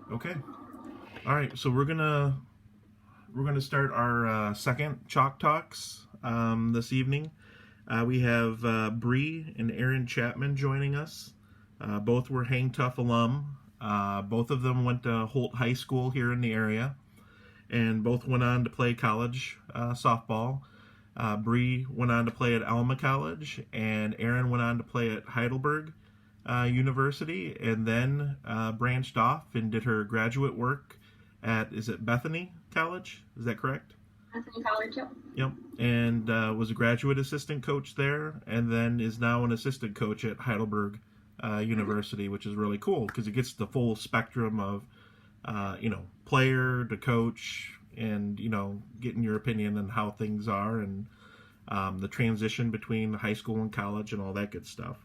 Okay. All right. So we're gonna start our second Chalk Talks this evening. We have Bry and Erin Chapman joining us. Both were HangTuf alum. Both of them went to Holt High School here in the area, and both went on to play college softball. Brie went on to play at Alma College, and Erin went on to play at Heidelberg University, and then branched off and did her graduate work at, is it Bethany College? Is that correct? Bethany College, yep. Yep. And was a graduate assistant coach there, and then is now an assistant coach at Heidelberg University, which is really cool because it gets the full spectrum of, player to coach, and getting your opinion on how things are, and the transition between high school and college and all that good stuff.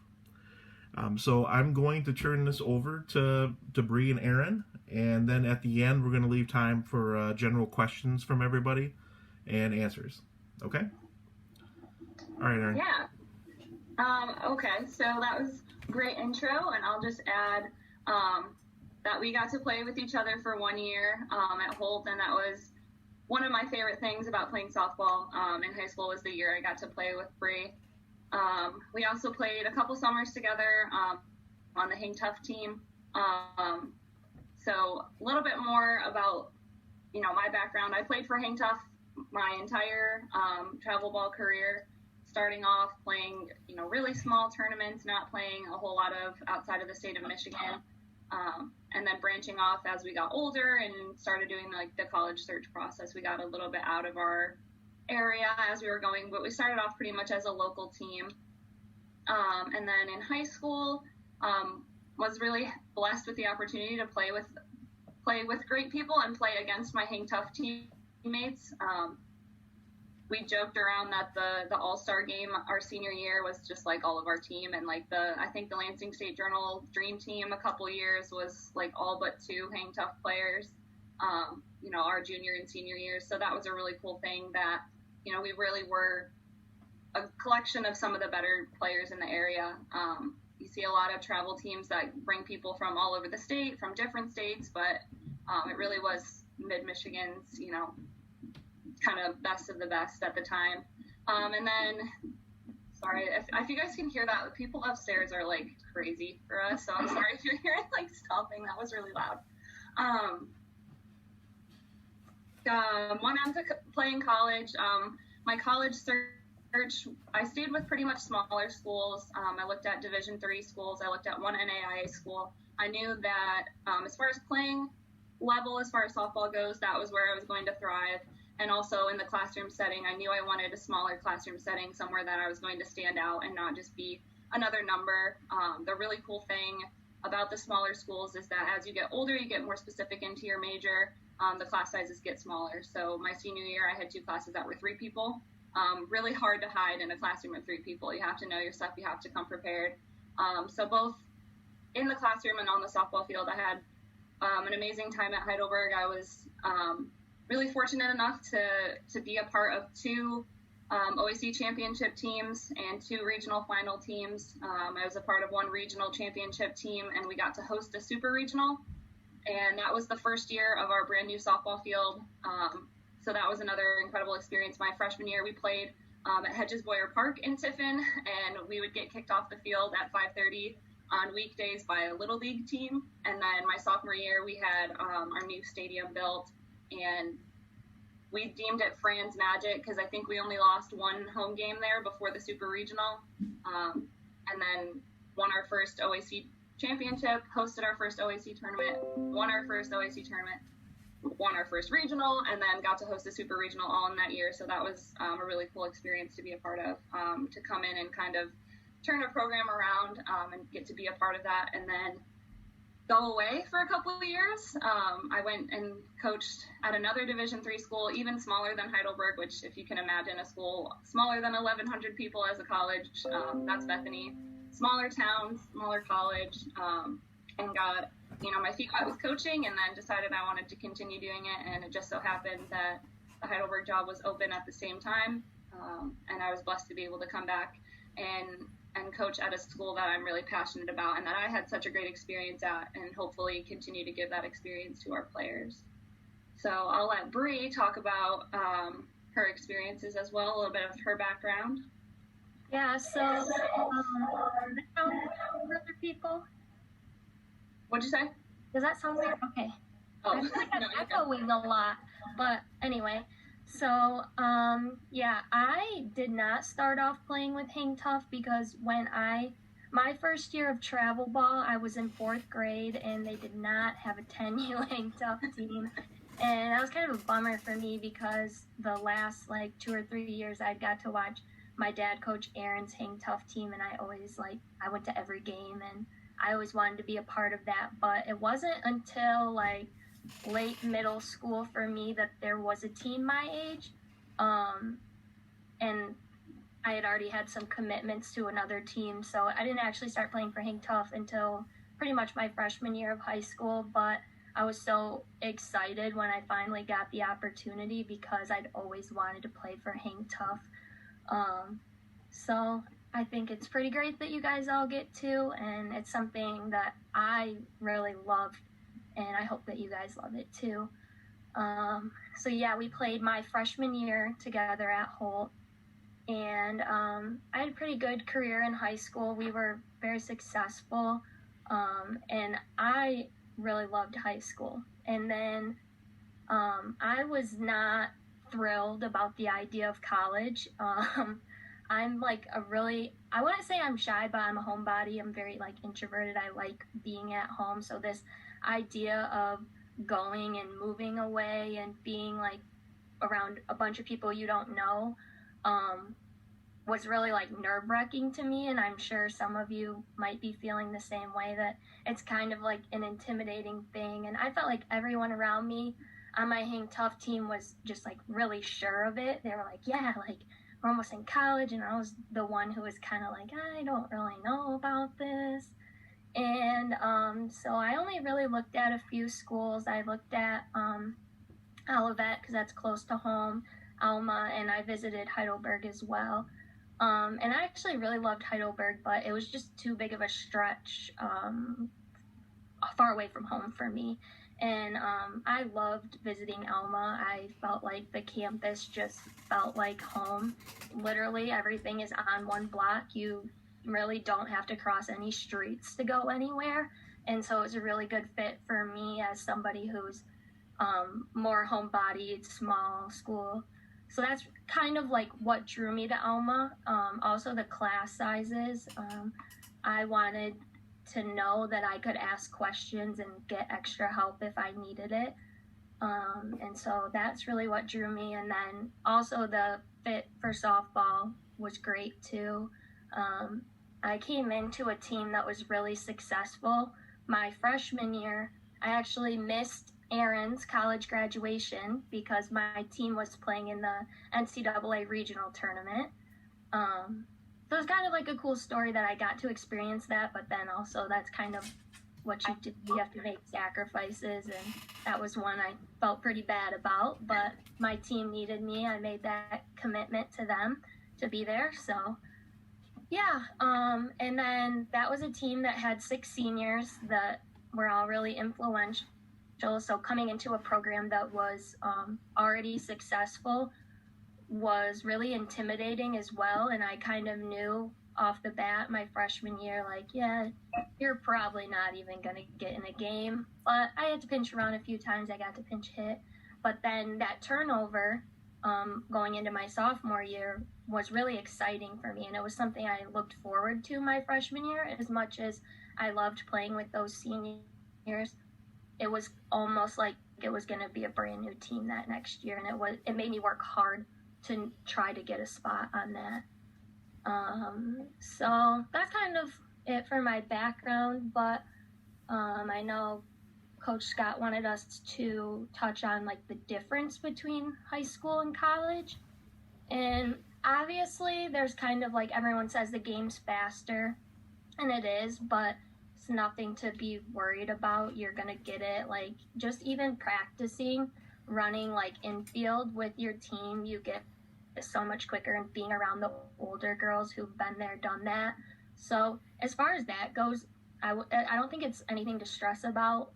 So I'm going to turn this over to Brie and Erin, and then at the end we're going to leave time for general questions from everybody and answers. Okay? All right, Erin. Yeah. Okay, so that was a great intro, and I'll just add that we got to play with each other for 1 year at Holt, and that was one of my favorite things about playing softball in high school was the year I got to play with Brie. We also played a couple summers together on the HangTuf team. So a little bit more about, my background. I played for HangTuf my entire travel ball career, starting off playing, really small tournaments, not playing a whole lot of outside of the state of Michigan, and then branching off as we got older and started doing the college search process. We got a little bit out of our area as we were going, but we started off pretty much as a local team. And then in high school, was really blessed with the opportunity to play with great people and play against my HangTuf teammates. We joked around that the All-Star game our senior year was just like all of our team, and I think the Lansing State Journal Dream Team a couple years was all but two HangTuf players, our junior and senior years. So that was a really cool thing that, we really were a collection of some of the better players in the area. You see a lot of travel teams that bring people from all over the state, from different states, but it really was mid-Michigan's, kind of best of the best at the time. And then, sorry, if you guys can hear that, the people upstairs are crazy for us, so I'm sorry if you're hearing stomping. That was really loud. Went on to play in college. My college search, I stayed with pretty much smaller schools. I looked at Division III schools. I looked at one NAIA school. I knew that as far as playing level, as far as softball goes, that was where I was going to thrive. And also in the classroom setting, I knew I wanted a smaller classroom setting, somewhere that I was going to stand out and not just be another number. The really cool thing about the smaller schools is that as you get older, you get more specific into your major. The class sizes get smaller. So my senior year, I had 2 classes that were 3 people. Really hard to hide in a classroom of 3 people. You have to know your stuff. You have to come prepared. So both in the classroom and on the softball field, I had an amazing time at Heidelberg. I was really fortunate enough to be a part of 2 OAC championship teams and 2 regional final teams. I was a part of 1 regional championship team, and we got to host a super regional. And that was the first year of our brand new softball field. So that was another incredible experience. My freshman year, we played at Hedges Boyer Park in Tiffin, and we would get kicked off the field at 5:30 on weekdays by a Little League team. And then my sophomore year, we had our new stadium built, and we deemed it Fran's Magic because I think we only lost 1 home game there before the super regional, and then won our first OAC championship, hosted our first OAC tournament, won our first OAC tournament, won our first regional, and then got to host a super regional all in that year. So that was a really cool experience to be a part of, to come in and kind of turn a program around and get to be a part of that, and then go away for a couple of years. I went and coached at another Division III school, even smaller than Heidelberg, which, if you can imagine a school smaller than 1,100 people as a college, that's Bethany. Smaller town, smaller college, and got, my feet wet with coaching, and then decided I wanted to continue doing it. And it just so happened that the Heidelberg job was open at the same time, and I was blessed to be able to come back and and coach at a school that I'm really passionate about and that I had such a great experience at, and hopefully continue to give that experience to our players. So I'll let Brie talk about her experiences as well, a little bit of her background. Yeah, so does that sound for other people? What'd you say? Does that sound weird? Okay. Oh, I feel like I'm no, echoing a lot, but anyway. So, yeah, I did not start off playing with HangTuf because my first year of travel ball, I was in 4th grade and they did not have a 10U HangTuf team. And that was kind of a bummer for me because the last 2 or 3 years I got to watch my dad coach Erin's HangTuf team, and I went to every game and I always wanted to be a part of that. But it wasn't until late middle school for me that there was a team my age, and I had already had some commitments to another team, so I didn't actually start playing for HangTuf until pretty much my freshman year of high school. But I was so excited when I finally got the opportunity because I'd always wanted to play for HangTuf. So I think it's pretty great that you guys all get to, and it's something that I really loved, and I hope that you guys love it too. So yeah, we played my freshman year together at Holt, and I had a pretty good career in high school. We were very successful, and I really loved high school. And then I was not thrilled about the idea of college. I'm I wouldn't say I'm shy, but I'm a homebody. I'm very introverted. I like being at home. So this idea of going and moving away and being around a bunch of people you don't know was really nerve-wracking to me, and I'm sure some of you might be feeling the same way, that it's kind of an intimidating thing. And I felt like everyone around me on my HangTuf team was just really sure of it. They were yeah, we're almost in college, and I was the one who was kind of I don't really know about this. And so I only really looked at a few schools. I looked at Olivet because that's close to home, Alma, and I visited Heidelberg as well. And I actually really loved Heidelberg, but it was just too big of a stretch far away from home for me. And I loved visiting Alma. I felt like the campus just felt like home. Literally everything is on one block. You really don't have to cross any streets to go anywhere. And so it was a really good fit for me as somebody who's more homebodied, small school. So that's kind of what drew me to Alma. Also the class sizes. I wanted to know that I could ask questions and get extra help if I needed it. And so that's really what drew me. And then also the fit for softball was great too. I came into a team that was really successful. My freshman year, I actually missed Erin's college graduation because my team was playing in the NCAA regional tournament. So it's kind of a cool story that I got to experience that, but then also that's kind of what you do. You have to make sacrifices, and that was one I felt pretty bad about, but my team needed me. I made that commitment to them to be there, so yeah. And then that was a team that had 6 seniors that were all really influential. So coming into a program that was already successful was really intimidating as well. And I kind of knew off the bat my freshman year, yeah, you're probably not even going to get in a game. But I had to pinch around a few times. I got to pinch hit. But then that turnover going into my sophomore year was really exciting for me. And it was something I looked forward to my freshman year. As much as I loved playing with those seniors, it was almost like it was going to be a brand new team that next year. And it made me work hard to try to get a spot on that. So that's kind of it for my background, but I know Coach Scott wanted us to touch on the difference between high school and college. And obviously there's kind of everyone says the game's faster, and it is, but it's nothing to be worried about. You're gonna get it. Just even practicing running infield with your team, you get so much quicker, and being around the older girls who've been there, done that. So as far as that goes, I don't think it's anything to stress about.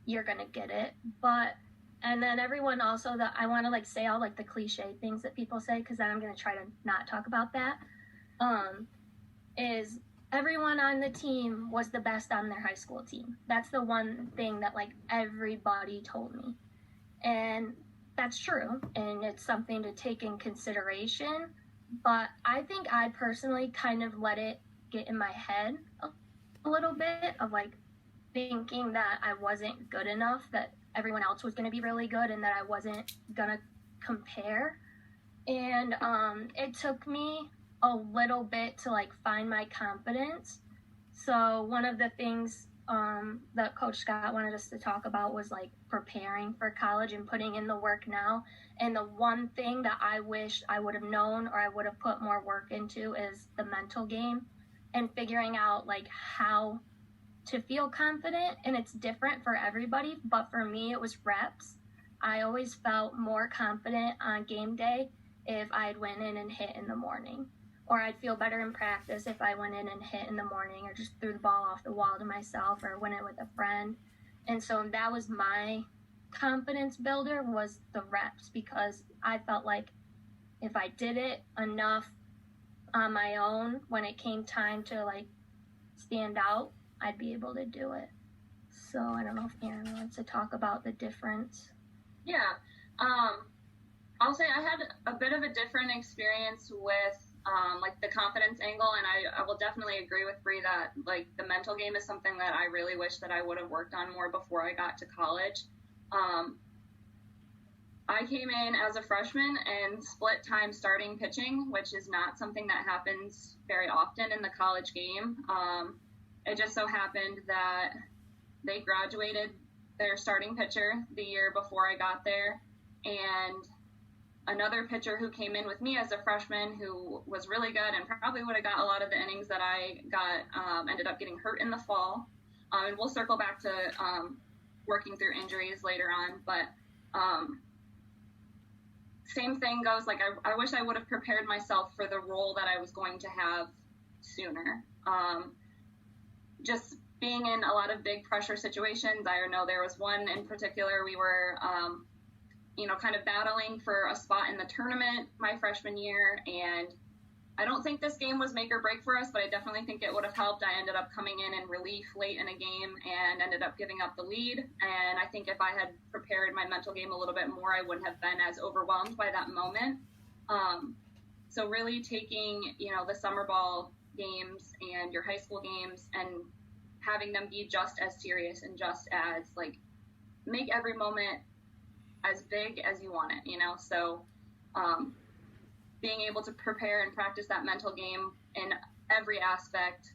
You're going to get it. But, and then everyone also, that I want to like say all like the cliche things that people say, because then I'm going to try to not talk about that, is everyone on the team was the best on their high school team. That's the one thing that like everybody told me. And that's true. And it's something to take in consideration. But I think I personally kind of let it get in my head a little bit of like thinking that I wasn't good enough, that everyone else was going to be really good and that I wasn't going to compare. And it took me a little bit to like find my confidence. So one of the things that Coach Scott wanted us to talk about was like preparing for college and putting in the work now. And the one thing that I wish I would have known or I would have put more work into is the mental game and figuring out like how to feel confident. And it's different for everybody, but for me it was reps. I always felt more confident on game day if I'd went in and hit in the morning, or I'd feel better in practice if I went in and hit in the morning, or just threw the ball off the wall to myself, or went in with a friend. And so that was my confidence builder, was the reps, because I felt like if I did it enough on my own, when it came time to like stand out, I'd be able to do it. So I don't know if Erin wants to talk about the difference. Yeah. I'll say I had a bit of a different experience with like the confidence angle, and I will definitely agree with Brie that like the mental game is something that I really wish that I would have worked on more before I got to college. I came in as a freshman and split time starting pitching, which is not something that happens very often in the college game. It just so happened that they graduated their starting pitcher the year before I got there, and another pitcher who came in with me as a freshman who was really good and probably would have got a lot of the innings that I got, ended up getting hurt in the fall. And we'll circle back to working through injuries later on, but same thing goes, like I wish I would have prepared myself for the role that I was going to have sooner. Just being in a lot of big pressure situations, I know there was one in particular we were kind of battling for a spot in the tournament my freshman year, and I don't think this game was make or break for us, but I definitely think it would have helped. I ended up coming in relief late in a game and ended up giving up the lead, and I think if I had prepared my mental game a little bit more, I wouldn't have been as overwhelmed by that moment. So really taking, the summer ball games and your high school games and having them be just as serious and just as, like, make every moment as big as you want it, So being able to prepare and practice that mental game in every aspect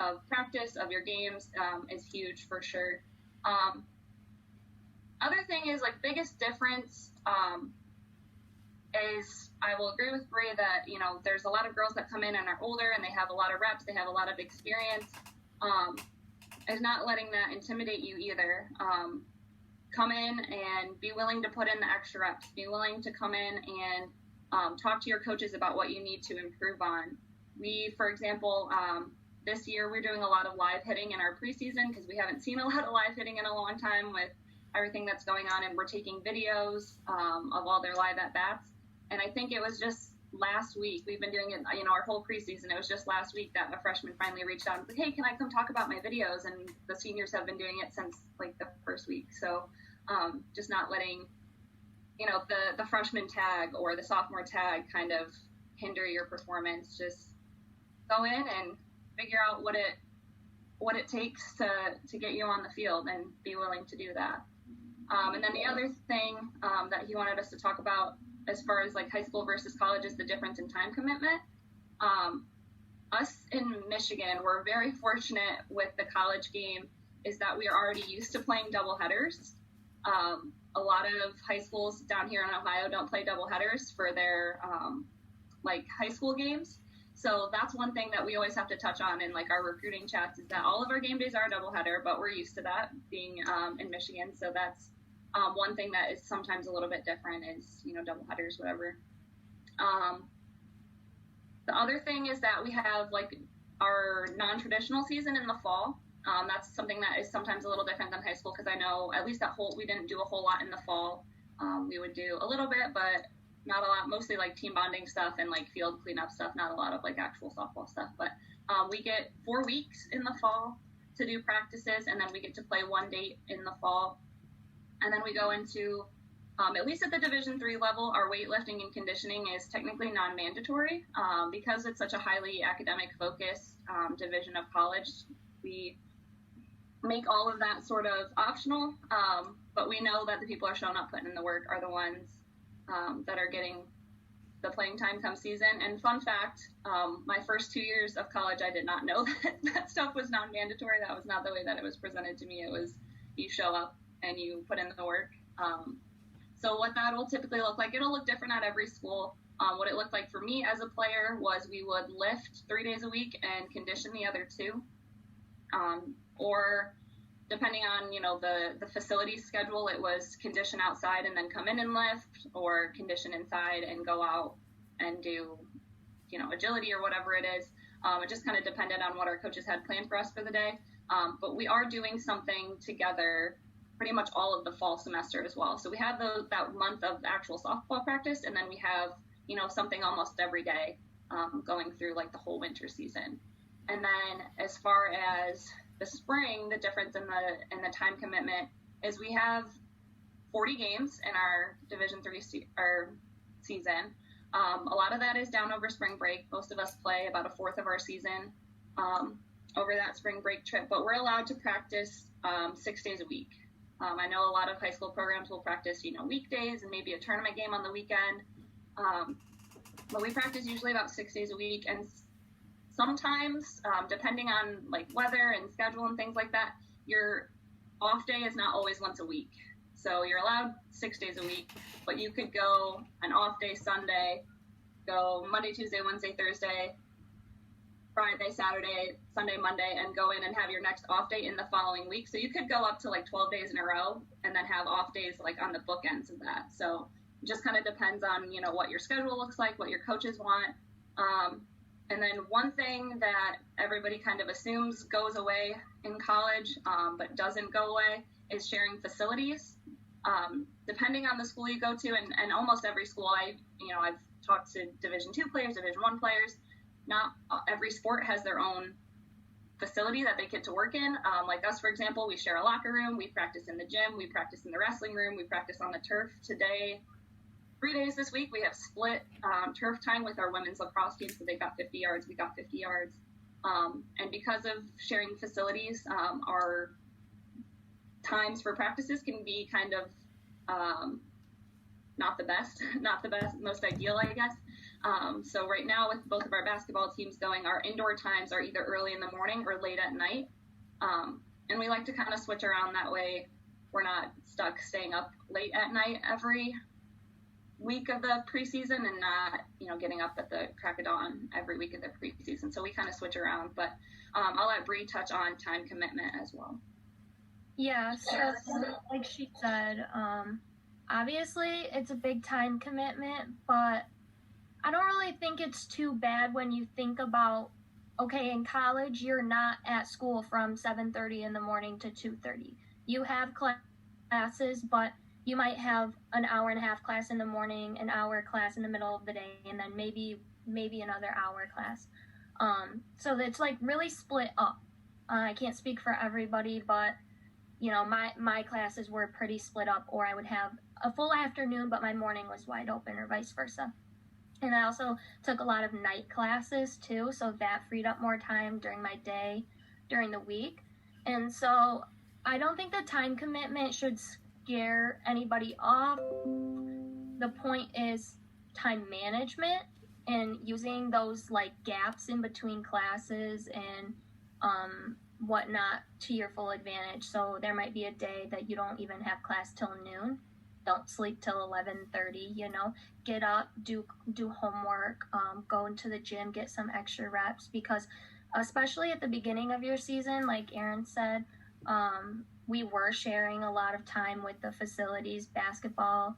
of practice, of your games, is huge for sure. Other thing is, like, biggest difference is, I will agree with Brie that, there's a lot of girls that come in and are older and they have a lot of reps, they have a lot of experience, is not letting that intimidate you either. Come in and be willing to put in the extra reps. Be willing to come in and talk to your coaches about what you need to improve on. We, for example, this year we're doing a lot of live hitting in our preseason because we haven't seen a lot of live hitting in a long time with everything that's going on, and we're taking videos of all their live at-bats. And I think it was just last week, we've been doing it, our whole preseason. It was just last week that a freshman finally reached out and said, hey, can I come talk about my videos? And the seniors have been doing it since like the first week. So just not letting, the freshman tag or the sophomore tag kind of hinder your performance. Just go in and figure out what it takes to get you on the field and be willing to do that. And then the other thing that he wanted us to talk about as far as like high school versus college is the difference in time commitment. Us in Michigan, we're very fortunate with the college game is that we are already used to playing double headers. A lot of high schools down here in Ohio don't play double headers for their high school games. So that's one thing that we always have to touch on in like our recruiting chats is that all of our game days are a doubleheader, but we're used to that being in Michigan. So that's one thing that is sometimes a little bit different is, doubleheaders, whatever. The other thing is that we have like our non-traditional season in the fall. That's something that is sometimes a little different than high school, because I know at least at Holt we didn't do a whole lot in the fall. We would do a little bit, but not a lot, mostly like team bonding stuff and like field cleanup stuff, not a lot of like actual softball stuff. But we get 4 weeks in the fall to do practices, and then we get to play 1 date in the fall. And then we go into, at least at the Division III level, our weightlifting and conditioning is technically non-mandatory. Because it's such a highly academic focused division of college, we make all of that sort of optional. But we know that the people are showing up, putting in the work, are the ones that are getting the playing time come season. And fun fact, my first 2 years of college, I did not know that that stuff was non-mandatory. That was not the way that it was presented to me. It was, you show up and you put in the work. So what that will typically look like, it'll look different at every school. What it looked like for me as a player was we would lift 3 days a week and condition the other 2. Or depending on, the facility schedule, it was condition outside and then come in and lift, or condition inside and go out and do, agility or whatever it is. It just kind of depended on what our coaches had planned for us for the day. But we are doing something together pretty much all of the fall semester as well. So we have that month of actual softball practice, and then we have, something almost every day going through like the whole winter season. And then as far as the spring, the difference in the time commitment is we have 40 games in our Division III season. A lot of that is down over spring break. Most of us play about a fourth of our season over that spring break trip, but we're allowed to practice 6 days a week. I know a lot of high school programs will practice, weekdays and maybe a tournament game on the weekend. But we practice usually about 6 days a week, and sometimes, depending on like weather and schedule and things like that, your off day is not always once a week. So you're allowed 6 days a week, but you could go an off day Sunday, go Monday, Tuesday, Wednesday, Thursday, Friday, Saturday, Sunday, Monday, and go in and have your next off day in the following week. So you could go up to like 12 days in a row and then have off days like on the bookends of that. So it just kind of depends on, what your schedule looks like, what your coaches want. And then one thing that everybody kind of assumes goes away in college, but doesn't go away, is sharing facilities. Depending on the school you go to, and almost every school, I've talked to Division II players, Division I players. Not every sport has their own facility that they get to work in. Like us, for example, we share a locker room. We practice in the gym. We practice in the wrestling room. We practice on the turf. Today, 3 days this week, we have split turf time with our women's lacrosse team. So they got 50 yards. We got 50 yards. And because of sharing facilities, our times for practices can be kind of not the best, most ideal, I guess. So right now, with both of our basketball teams going, our indoor times are either early in the morning or late at night. And we like to kind of switch around, that way we're not stuck staying up late at night every week of the preseason and not, getting up at the crack of dawn every week of the preseason. So we kind of switch around, but I'll let Brie touch on time commitment as well. Yeah, so like she said, obviously it's a big time commitment, but I don't really think it's too bad when you think about, okay, in college, you're not at school from 7:30 in the morning to 2:30. You have classes, but you might have an hour and a half class in the morning, an hour class in the middle of the day, and then maybe another hour class. So it's like really split up. I can't speak for everybody, but my classes were pretty split up, or I would have a full afternoon, but my morning was wide open, or vice versa. And I also took a lot of night classes too, so that freed up more time during my day, during the week. And so I don't think the time commitment should scare anybody off. The point is time management and using those like gaps in between classes and whatnot to your full advantage. So there might be a day that you don't even have class till noon. Don't sleep till 11:30, get up, do homework, go into the gym, get some extra reps, because especially at the beginning of your season, like Erin said, we were sharing a lot of time with the facilities. Basketball,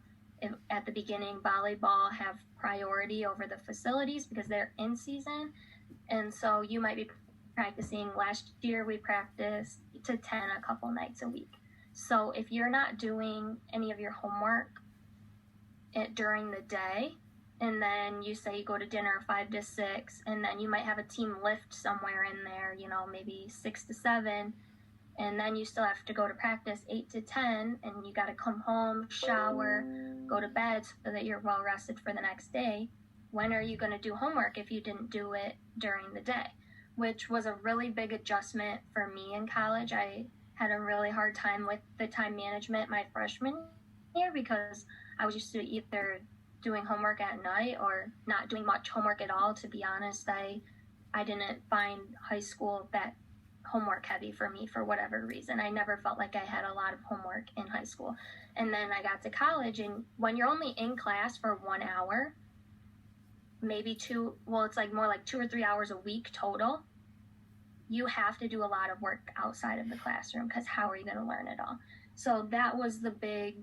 at the beginning, volleyball have priority over the facilities because they're in season. And so you might be practicing. Last year we practiced to 10 a couple nights a week. So if you're not doing any of your homework during the day, and then you say you go to dinner 5 to 6, and then you might have a team lift somewhere in there, you know, maybe 6 to 7, and then you still have to go to practice 8 to 10, and you got to come home, shower, go to bed so that you're well rested for the next day. When are you going to do homework if you didn't do it during the day? Which was a really big adjustment for me in college. I had a really hard time with the time management my freshman year because I was used to either doing homework at night or not doing much homework at all. To be honest, I didn't find high school that homework heavy for me for whatever reason. I never felt like I had a lot of homework in high school. And then I got to college, and when you're only in class for 1 hour, maybe two, well, it's like more like 2 or 3 hours a week total, you have to do a lot of work outside of the classroom, because how are you going to learn it all? So that was the big,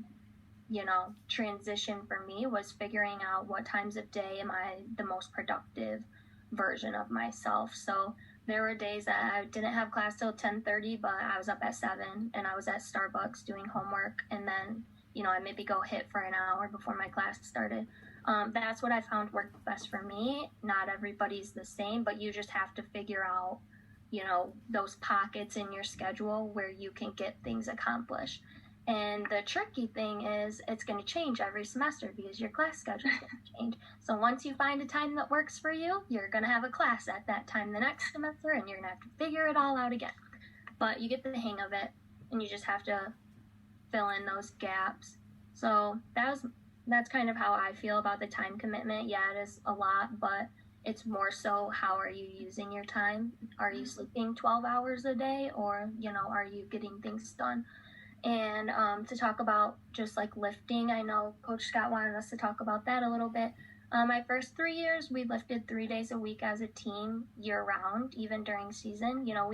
you know, transition for me, was figuring out what times of day am I the most productive version of myself. So there were days that I didn't have class till 10:30, but I was up at 7 and I was at Starbucks doing homework, and then, you know, I maybe go hit for an hour before my class started. That's what I found worked best for me. Not everybody's the same, but you just have to figure out, you know, those pockets in your schedule where you can get things accomplished. And the tricky thing is it's going to change every semester because your class schedule is going to change. So once you find a time that works for you, you're going to have a class at that time the next semester, and you're going to have to figure it all out again. But you get the hang of it, and you just have to fill in those gaps. So that's kind of how I feel about the time commitment. Yeah, it is a lot, but it's more so, how are you using your time? Are you sleeping 12 hours a day, or, you know, are you getting things done? And to talk about just like lifting, I know Coach Scott wanted us to talk about that a little bit. My first 3 years, we lifted 3 days a week as a team year round, even during season. You know,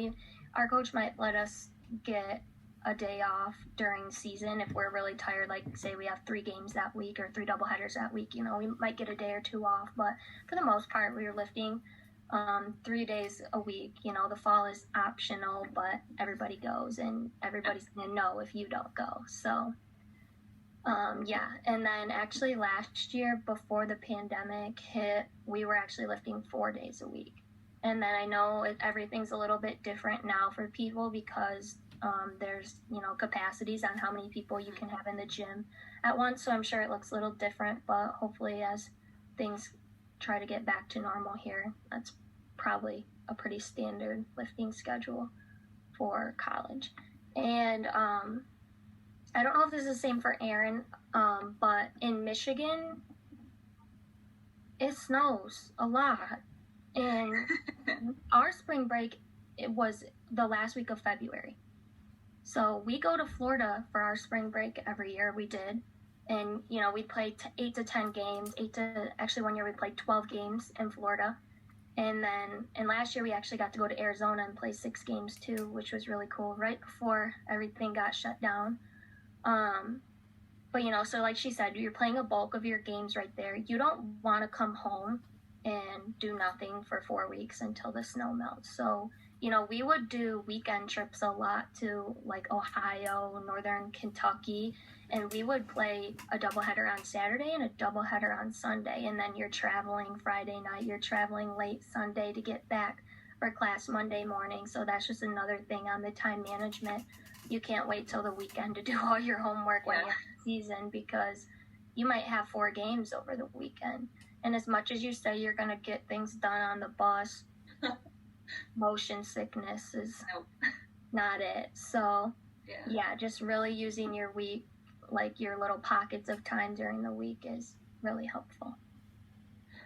our coach might let us get a day off during season if we're really tired, like say we have 3 games that week or 3 doubleheaders that week, you know, we might get a day or 2 off, but for the most part we were lifting 3 days a week. You know, the fall is optional, but everybody goes, and everybody's gonna know if you don't go. So yeah, and then actually last year, before the pandemic hit, we were actually lifting 4 days a week. And then I know everything's a little bit different now for people because there's, you know, capacities on how many people you can have in the gym at once. So I'm sure it looks a little different, but hopefully as things try to get back to normal here, that's probably a pretty standard lifting schedule for college. And I don't know if this is the same for Erin, but in Michigan, it snows a lot. And our spring break, it was the last week of February. So we go to Florida for our spring break every year. We did. And, you know, we played 8 to 10 games. Actually, one year we played 12 games in Florida. And last year we actually got to go to Arizona and play 6 games too, which was really cool, right before everything got shut down. But, you know, so like she said, you're playing a bulk of your games right there. You don't want to come home and do nothing for 4 weeks until the snow melts. So, you know, we would do weekend trips a lot to like Ohio, northern Kentucky, and we would play a doubleheader on Saturday and a doubleheader on Sunday. And then you're traveling Friday night, you're traveling late Sunday to get back for class Monday morning. So that's just another thing on the time management. You can't wait till the weekend to do all your homework when you're in season, because you might have 4 games over the weekend. And as much as you say you're going to get things done on the bus, motion sickness is not it. So, yeah, just really using your week, like your little pockets of time during the week, is really helpful.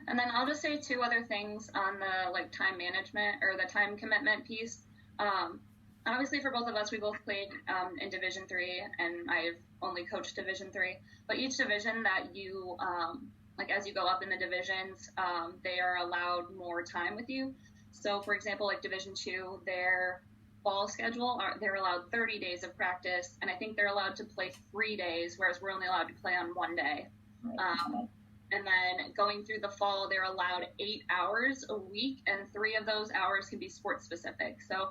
And then I'll just say 2 other things on the like time management or the time commitment piece. Obviously, for both of us, we both played in Division III, and I've only coached Division III. But each division that you like as you go up in the divisions, they are allowed more time with you. So, for example, like Division II, their fall schedule, they're allowed 30 days of practice, and I think they're allowed to play 3 days, whereas we're only allowed to play on 1 day. And then going through the fall, they're allowed 8 hours a week, and 3 of those hours can be sports specific. So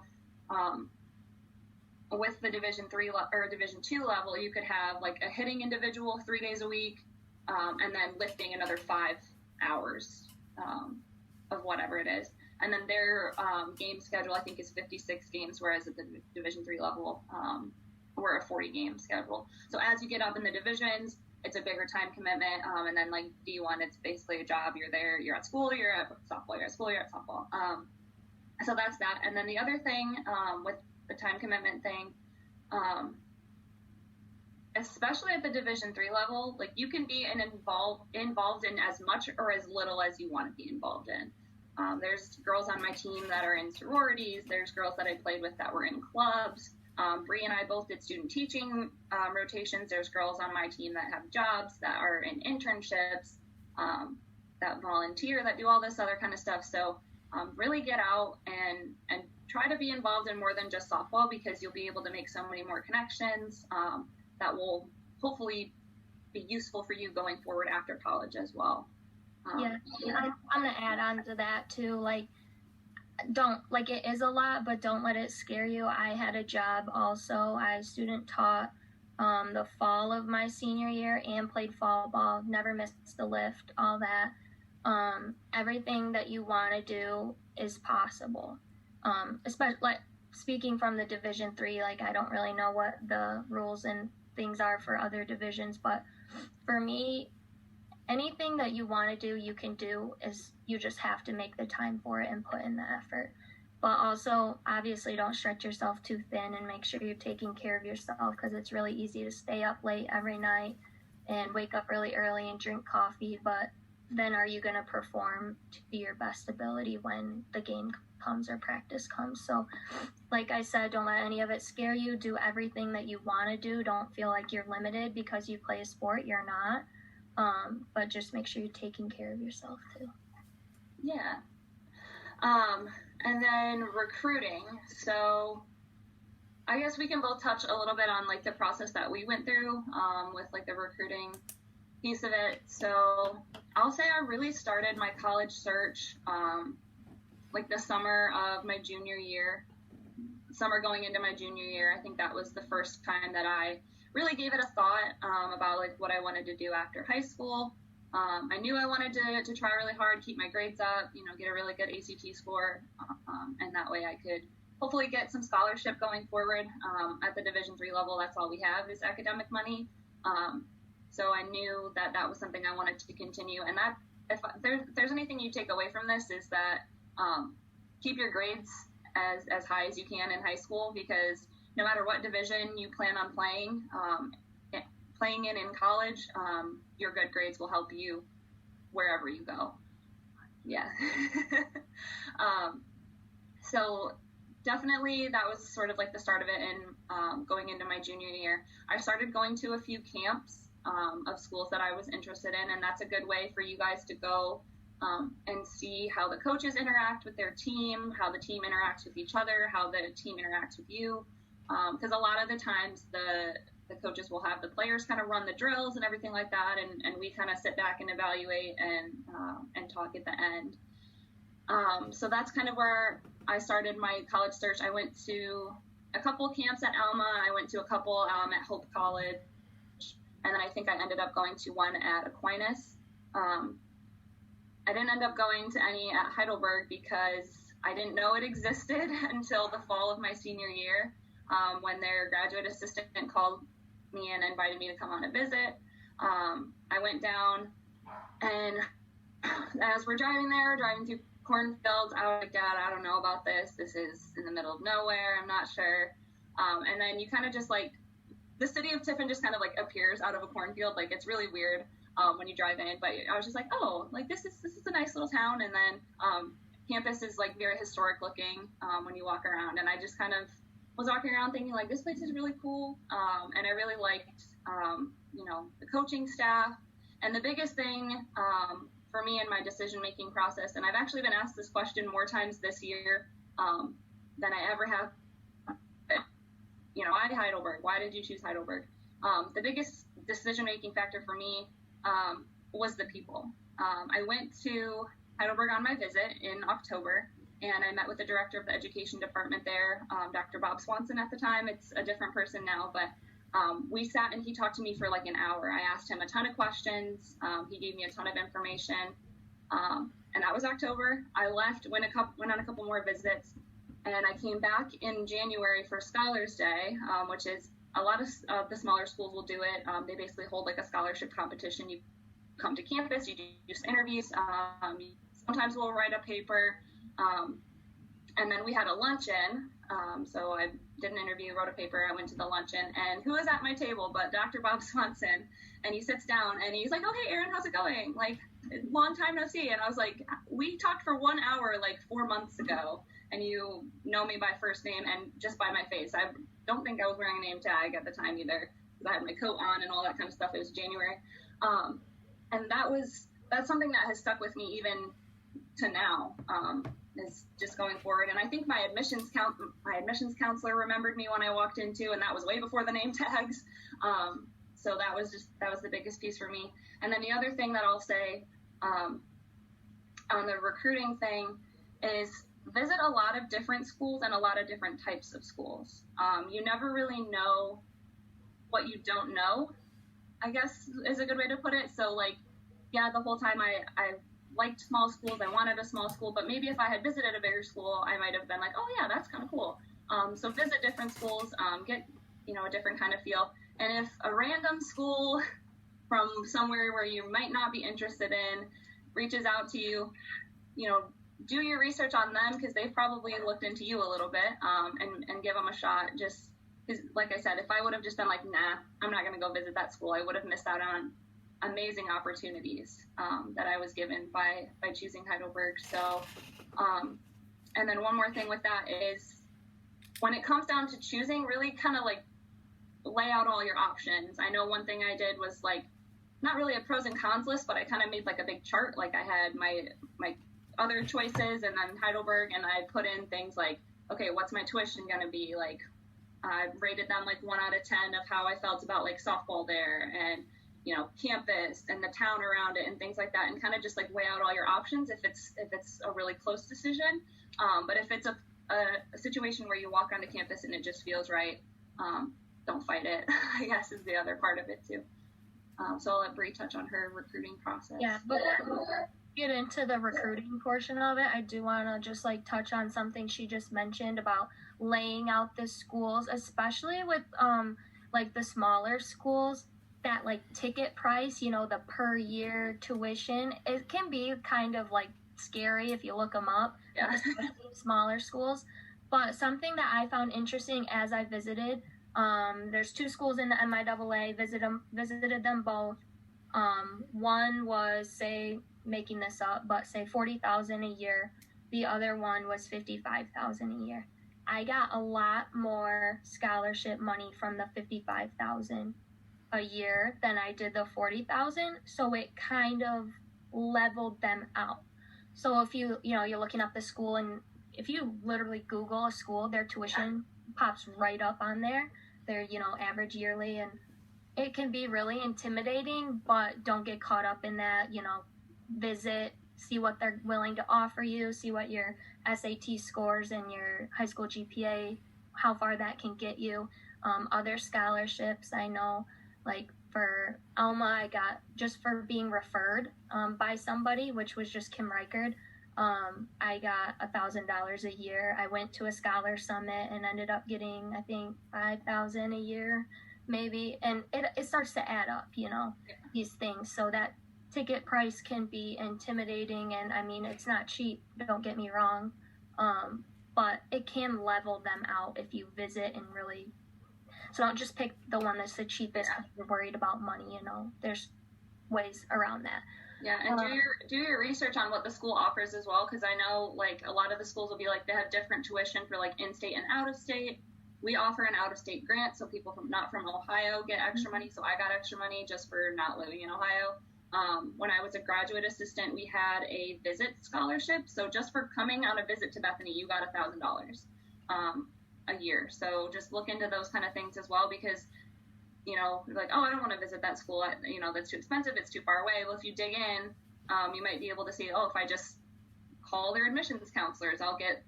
with the Division 3 or Division 2 level, you could have like a hitting individual 3 days a week, and then lifting another 5 hours of whatever it is. And then their game schedule, I think, is 56 games, whereas at the Division 3 level, we're a 40-game schedule. So as you get up in the divisions, it's a bigger time commitment. And then like D1, it's basically a job. You're there, you're at school, you're at softball, you're at school, you're at softball. So that's that. And then the other thing with the time commitment thing, especially at the Division 3 level, like you can be involved in as much or as little as you want to be involved in. There's girls on my team that are in sororities. There's girls that I played with that were in clubs. Brie and I both did student teaching rotations. There's girls on my team that have jobs, that are in internships, that volunteer, that do all this other kind of stuff. So really get out and try to be involved in more than just softball, because you'll be able to make so many more connections that will hopefully be useful for you going forward after college as well. Yeah, I'm going to add on to that too. Like, it is a lot, but don't let it scare you. I had a job also. I student taught the fall of my senior year and played fall ball, never missed the lift, all that. Everything that you want to do is possible. Especially, like, speaking from the Division 3, like, I don't really know what the rules and things are for other divisions, but for me, anything that you want to do, you can do. Is you just have to make the time for it and put in the effort. But also, obviously, don't stretch yourself too thin, and make sure you're taking care of yourself, because it's really easy to stay up late every night and wake up really early and drink coffee. But then are you going to perform to your best ability when the game comes or practice comes? So like I said, don't let any of it scare you. Do everything that you want to do. Don't feel like you're limited because you play a sport. You're not. But just make sure you're taking care of yourself too. Yeah. And then recruiting. So I guess we can both touch a little bit on like the process that we went through with like the recruiting piece of it. So I'll say I really started my college search like the summer of my junior year, summer going into my junior year. I think that was the first time that I really gave it a thought about like what I wanted to do after high school. I knew I wanted to try really hard, keep my grades up, get a really good ACT score, and that way I could hopefully get some scholarship going forward. At the Division 3 level, that's all we have is academic money. So I knew that that was something I wanted to continue. And that if there's anything you take away from this is that keep your grades as high as you can in high school, because no matter what division you plan on playing in college, your good grades will help you wherever you go. Yeah. So definitely that was sort of like the start of it. And going into my junior year, I started going to a few camps of schools that I was interested in, and that's a good way for you guys to go and see how the coaches interact with their team, how the team interacts with each other, how the team interacts with you. Because a lot of the times the coaches will have the players kind of run the drills and everything like that, and we kind of sit back and evaluate and talk at the end. So that's kind of where I started my college search. I went to a couple camps at Alma. I went to a couple at Hope College, and then I think I ended up going to one at Aquinas. I didn't end up going to any at Heidelberg because I didn't know it existed until the fall of my senior year, when their graduate assistant called me and invited me to come on a visit. I went down, and as we're driving through cornfields, I was like, Dad, I don't know about this. This is in the middle of nowhere. I'm not sure. And then you kind of just like, the city of Tiffin just kind of like appears out of a cornfield. Like, it's really weird when you drive in, but I was just like, oh, like this is a nice little town. And then campus is like very historic looking when you walk around. And I just kind of was walking around thinking like, this place is really cool. And I really liked, the coaching staff. And the biggest thing for me in my decision-making process, and I've actually been asked this question more times this year than I ever have, why Heidelberg? Why did you choose Heidelberg? The biggest decision-making factor for me was the people. I went to Heidelberg on my visit in October, and I met with the director of the education department there, Dr. Bob Swanson at the time. It's a different person now, but we sat and he talked to me for like an hour. I asked him a ton of questions. He gave me a ton of information. And that was October. I left, went on a couple more visits, and I came back in January for Scholars Day, which is a lot of the smaller schools will do it. They basically hold like a scholarship competition. You come to campus, you do some interviews. Sometimes we'll write a paper. And then we had a luncheon. So I did an interview, wrote a paper, I went to the luncheon, and who was at my table but Dr. Bob Swanson? And he sits down and he's like, "Oh, hey, Erin, how's it going? Like, long time no see." And I was like, "We talked for 1 hour like 4 months ago, and you know me by first name and just by my face." I don't think I was wearing a name tag at the time either, because I had my coat on and all that kind of stuff. It was January. And that's something that has stuck with me even to now, is just going forward. And I think my admissions counselor remembered me when I walked in too, and that was way before the name tags. So that was the biggest piece for me. And then the other thing that I'll say on the recruiting thing is visit a lot of different schools and a lot of different types of schools. You never really know what you don't know, I guess is a good way to put it. So like, yeah, the whole time I liked small schools, I wanted a small school, but maybe if I had visited a bigger school, I might have been like, "Oh yeah, that's kind of cool." So visit different schools, get, a different kind of feel. And if a random school from somewhere where you might not be interested in reaches out to you, do your research on them, because they've probably looked into you a little bit, and give them a shot. Just because, like I said, if I would have just been like, "Nah, I'm not going to go visit that school," I would have missed out on amazing opportunities that I was given by choosing Heidelberg. So, and then one more thing with that is, when it comes down to choosing, really kind of like lay out all your options. I know one thing I did was like, not really a pros and cons list, but I kind of made like a big chart. Like I had my other choices and then Heidelberg, and I put in things like, okay, what's my tuition going to be? Like, I rated them like 1 out of 10 of how I felt about like softball there, and campus and the town around it and things like that, and kind of just like weigh out all your options if it's a really close decision. But if it's a situation where you walk onto campus and it just feels right, don't fight it, I guess, is the other part of it too. So I'll let Brie touch on her recruiting process. Yeah, but before we get into the recruiting portion of it, I do want to just like touch on something she just mentioned about laying out the schools, especially with like the smaller schools. That like ticket price, the per year tuition, it can be kind of like scary if you look them up, especially smaller schools. But something that I found interesting as I visited, there's 2 schools in the MIAA, visited them both. One was, say, making this up, but say $40,000 a year. The other one was $55,000 a year. I got a lot more scholarship money from the $55,000 a year than I did the $40,000, so it kind of leveled them out. So if you're looking up the school, and if you literally Google a school, their tuition pops right up on there, their average yearly, and it can be really intimidating, but don't get caught up in that. Visit, see what they're willing to offer you, see what your SAT scores and your high school GPA, how far that can get you. Other scholarships, I know, like for Alma, I got, just for being referred by somebody, which was just Kim Reichard, I got $1,000 a year. I went to a Scholar Summit and ended up getting, I think, $5,000 a year, maybe. And it starts to add up, these things. So that ticket price can be intimidating, and I mean, it's not cheap, don't get me wrong, but it can level them out if you visit and really. So don't just pick the one that's the cheapest because you're worried about money, There's ways around that. Yeah, and do your research on what the school offers as well, because I know, like, a lot of the schools will be like, they have different tuition for, like, in-state and out-of-state. We offer an out-of-state grant, so people not from Ohio get extra money, so I got extra money just for not living in Ohio. When I was a graduate assistant, we had a visit scholarship, so just for coming on a visit to Bethany, you got $1,000 a year. So just look into those kind of things as well, because like, oh, I don't want to visit that school. That's too expensive. It's too far away. Well, if you dig in, you might be able to see, oh, if I just call their admissions counselors, I'll get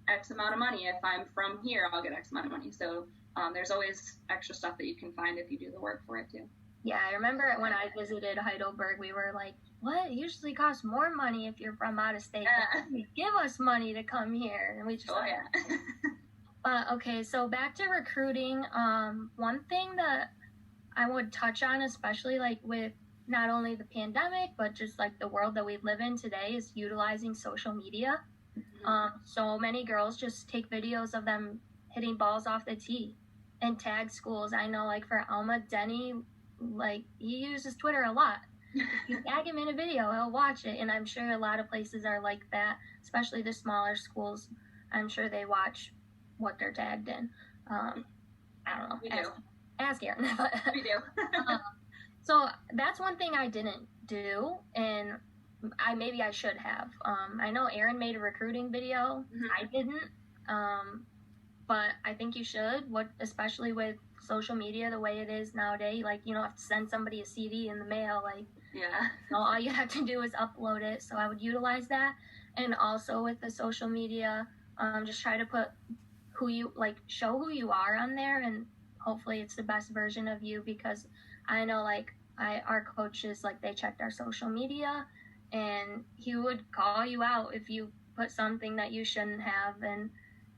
X amount of money. If I'm from here, I'll get X amount of money. So there's always extra stuff that you can find if you do the work for it too. Yeah, I remember when I visited Heidelberg, we were like, what? It usually costs more money if you're from out of state. Yeah. Give us money to come here. And we just But okay, so back to recruiting. One thing that I would touch on, especially like with not only the pandemic, but just like the world that we live in today, is utilizing social media. Mm-hmm. So many girls just take videos of them hitting balls off the tee and tag schools. I know, like for Alma, Denny, like he uses Twitter a lot. If you tag him in a video, he'll watch it. And I'm sure a lot of places are like that, especially the smaller schools. I'm sure they watch what they're tagged in. I don't know. We do. Ask Erin. We do. So that's one thing I didn't do, and maybe I should have. I know Erin made a recruiting video. Mm-hmm. I didn't, but I think you should. Especially with social media the way it is nowadays. Like, you don't have to send somebody a CD in the mail. Like, yeah. All you have to do is upload it. So I would utilize that, and also with the social media, just try to put show who you are on there, and hopefully it's the best version of you, because I know our coaches, like, they checked our social media and he would call you out if you put something that you shouldn't have, and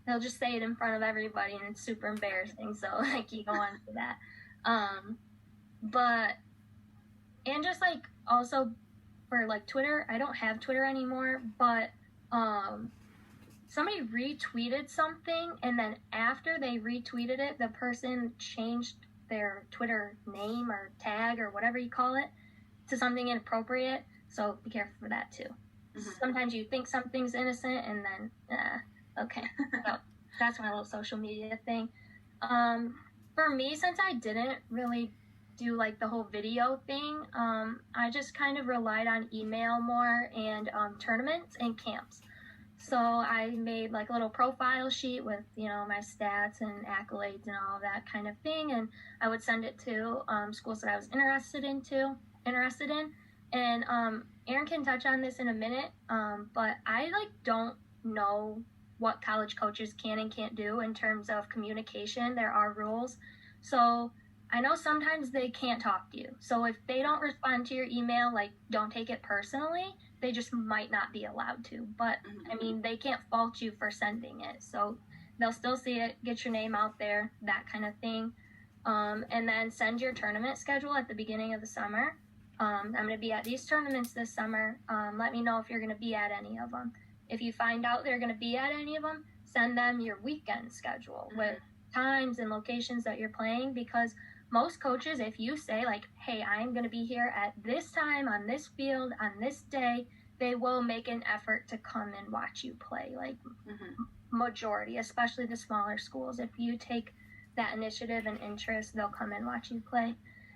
they'll just say it in front of everybody, and it's super embarrassing. So like, you go on to that. And just like also for like Twitter, I don't have Twitter anymore, but somebody retweeted something, and then after they retweeted it, the person changed their Twitter name or tag or whatever you call it to something inappropriate. So be careful for that too. Mm-hmm. Sometimes you think something's innocent, and then, okay. So that's my little social media thing. For me, since I didn't really do like the whole video thing, I just kind of relied on email more, and tournaments and camps. So I made like a little profile sheet with, my stats and accolades and all that kind of thing. And I would send it to schools that I was interested in. And Erin can touch on this in a minute, but I don't know what college coaches can and can't do in terms of communication. There are rules. So I know sometimes they can't talk to you. So if they don't respond to your email, don't take it personally. They just might not be allowed to. But, I mean, they can't fault you for sending it. So they'll still see it, get your name out there, that kind of thing. And then send your tournament schedule at the beginning of the summer. I'm going to be at these tournaments this summer. Let me know if you're going to be at any of them. If you find out they're going to be at any of them, send them your weekend schedule with times and locations that you're playing, because most coaches, if you say hey, I'm going to be here at this time on this field on this day, they will make an effort to come and watch you play. Majority, especially the smaller schools, if you take that initiative and interest, they'll come and watch you play.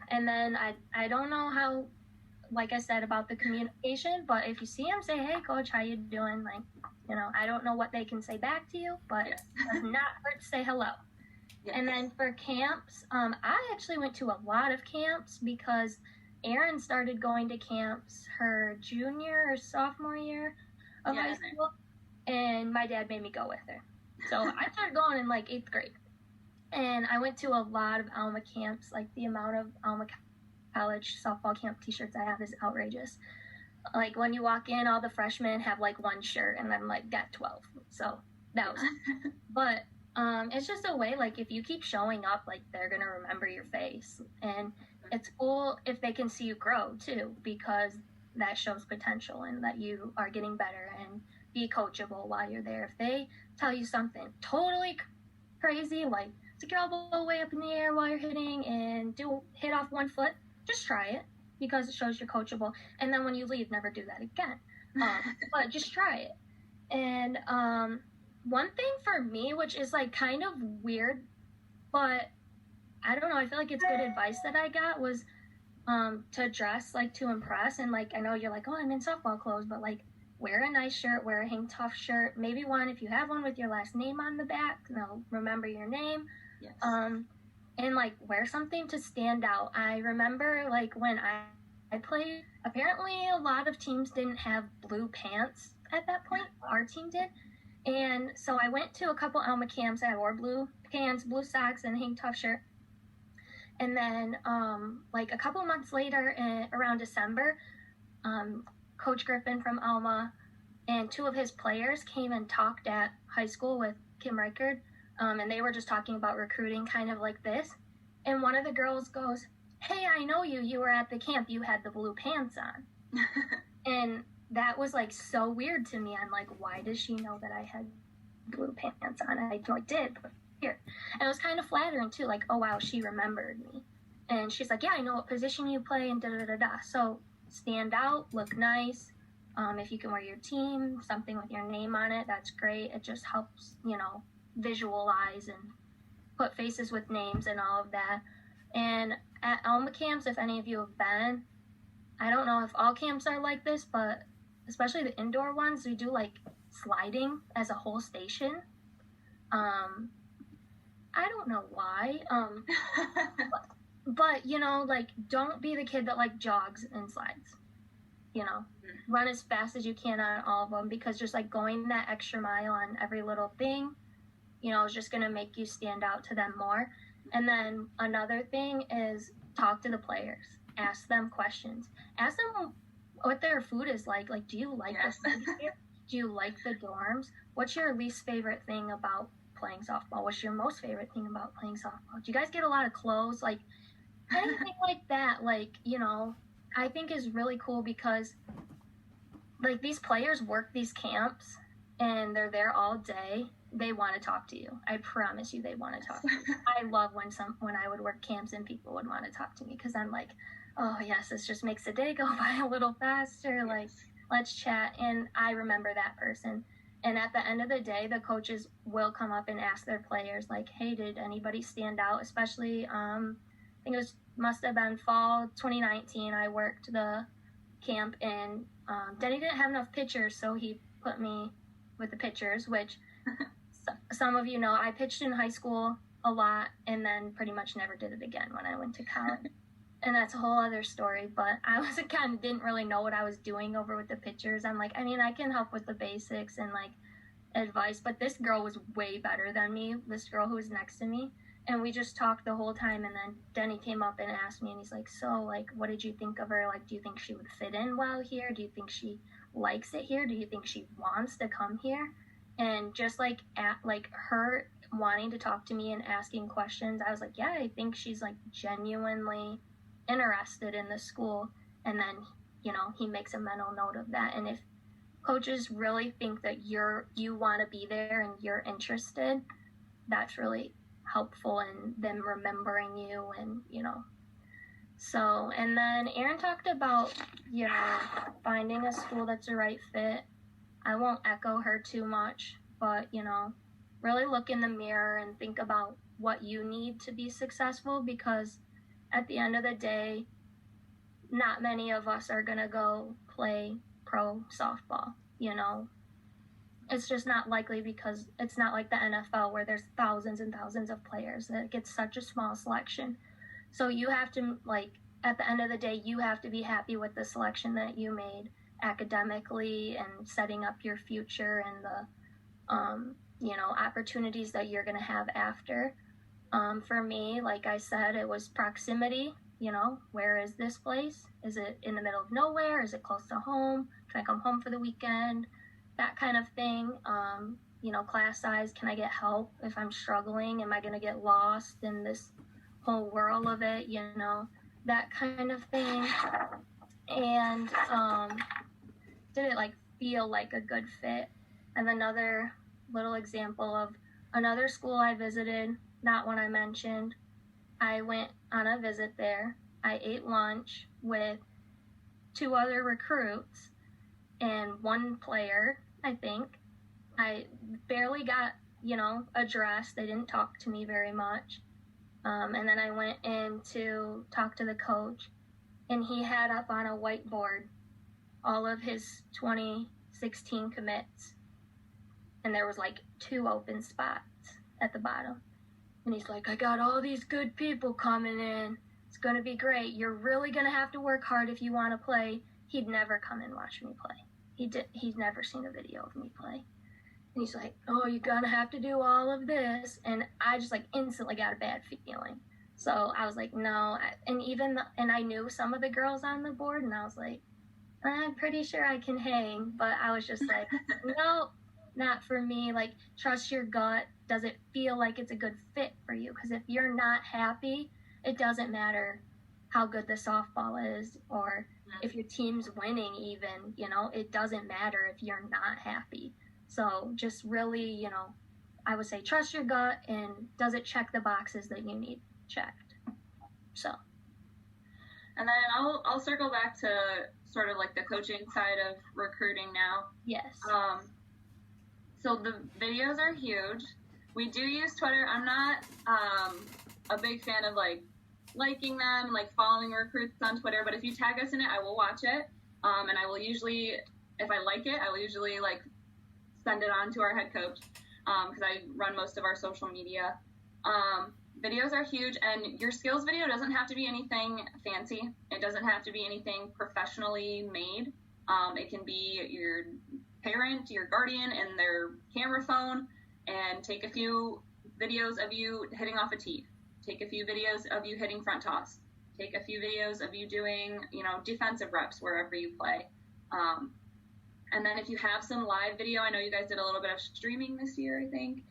And then I don't know how, like I said, about the communication, but if you see them, say, hey, coach, how you doing? I don't know what they can say back to you, but it does not hurt to say hello. Yes. And then for camps, I actually went to a lot of camps because Erin started going to camps her junior or sophomore year of high school, and my dad made me go with her. So I started going in 8th grade. And I went to a lot of Alma camps. The amount of Alma College softball camp t-shirts I have is outrageous. When you walk in, all the freshmen have one shirt, and I'm got 12. So that was but it's just a way, if you keep showing up, they're gonna remember your face. And it's cool if they can see you grow too, because that shows potential and that you are getting better, and be coachable while you're there. If they tell you something totally crazy, stick your elbow way up in the air while you're hitting and hit off one foot, just try it, because it shows you're coachable. And then when you leave, never do that again. But just try it. And one thing for me, which is kind of weird, but I don't know, I feel it's good advice that I got, was to dress to impress. And I know you're oh, I'm in softball clothes, but wear a nice shirt, wear a HangTuf shirt, maybe one, if you have one, with your last name on the back, they'll remember your name. Yes. and like wear something to stand out. I remember like when I played, apparently a lot of teams didn't have blue pants at that point. Our team did. And so I went to a couple Alma camps. I wore blue pants, blue socks, and a HangTuf shirt. And then like a couple months later, around December, Coach Griffin from Alma and two of his players came and talked at high school with Kim Reichard. And they were just talking about recruiting kind of like this. And one of the girls goes, "Hey, I know you. You were at the camp. You had the blue pants on." And that was like so weird to me. I'm like, why does she know that I had blue pants on? I did, but here. And it was kind of flattering too. Like, oh wow, she remembered me. And she's like, yeah, I know what position you play and da da da da. So stand out, look nice. If you can wear your team, something with your name on it, that's great. It just helps, visualize and put faces with names and all of that. And at Alma camps, if any of you have been, I don't know if all camps are like this, but especially the indoor ones, we do like sliding as a whole station. I don't know why. But like don't be the kid that like jogs and slides. Run as fast as you can on all of them, because just like going that extra mile on every little thing, is just going to make you stand out to them more. And then another thing is talk to the players, ask them questions, ask them what their food is like. Like, do you like the food here? Do you like the dorms? What's your least favorite thing about playing softball? What's your most favorite thing about playing softball? Do you guys get a lot of clothes? Like anything like that, like, I think is really cool, because like these players work these camps and they're there all day. They want to talk to you. I promise you they want to talk to you. I love when I would work camps and people would want to talk to me, because I'm like, oh yes, this just makes the day go by a little faster. Like, let's chat. And I remember that person. And at the end of the day, the coaches will come up and ask their players, like, hey, did anybody stand out? Especially, I think must have been fall 2019. I worked the camp, and Denny didn't have enough pitchers, so he put me with the pitchers, which some of you know, I pitched in high school a lot and then pretty much never did it again when I went to college. And that's a whole other story, but I was kind of didn't really know what I was doing over with the pitchers. I'm like, I can help with the basics and like advice, but this girl was way better than me, this girl who was next to me. And we just talked the whole time, and then Denny came up and asked me, and he's like, so, like, what did you think of her? Like, do you think she would fit in well here? Do you think she likes it here? Do you think she wants to come here? And just, like, her wanting to talk to me and asking questions, I was like, yeah, I think she's, like, genuinely interested in the school. And then, he makes a mental note of that. And if coaches really think that you want to be there and you're interested, that's really helpful in them remembering you. And so, and then Erin talked about finding a school that's the right fit. I won't echo her too much, but really look in the mirror and think about what you need to be successful, because at the end of the day, not many of us are gonna go play pro softball. It's just not likely, because it's not like the NFL where there's thousands and thousands of players. It gets such a small selection. So you have to, like, at the end of the day, you have to be happy with the selection that you made academically and setting up your future and the, opportunities that you're going to have after. For me, like I said, it was proximity. Where is this place? Is it in the middle of nowhere? Is it close to home? Can I come home for the weekend? That kind of thing. Class size, can I get help if I'm struggling? Am I going to get lost in this whole whirl of it? That kind of thing. And did it like feel like a good fit? And another little example of another school I visited, not one I mentioned. I went on a visit there. I ate lunch with two other recruits and one player, I think. I barely got, addressed. They didn't talk to me very much. And then I went in to talk to the coach, and he had up on a whiteboard all of his 2016 commits. And there was like 2 open spots at the bottom. And he's like, I got all these good people coming in. It's going to be great. You're really going to have to work hard if you want to play. He'd never come and watch me play. He's never seen a video of me play. And he's like, oh, you're going to have to do all of this. And I just like instantly got a bad feeling. So I was like, no. And I knew some of the girls on the board, and I was like, I'm pretty sure I can hang. But I was just like, no, not for me. Like, trust your gut. Does it feel like it's a good fit for you? Because if you're not happy, it doesn't matter how good the softball is, or if your team's winning even, it doesn't matter if you're not happy. So just really, I would say trust your gut, and does it check the boxes that you need checked? So. And then I'll circle back to sort of like the coaching side of recruiting now. Yes. So the videos are huge. We do use Twitter. I'm not a big fan of liking them, following recruits on Twitter, but if you tag us in it, I will watch it. And I will usually, if I like it, I will usually send it on to our head coach, because I run most of our social media. Videos are huge, and your skills video doesn't have to be anything fancy. It doesn't have to be anything professionally made. It can be your parent, your guardian, and their camera phone, and take a few videos of you hitting off a tee. Take a few videos of you hitting front toss. Take a few videos of you doing, defensive reps wherever you play. And then if you have some live video, I know you guys did a little bit of streaming this year, I think.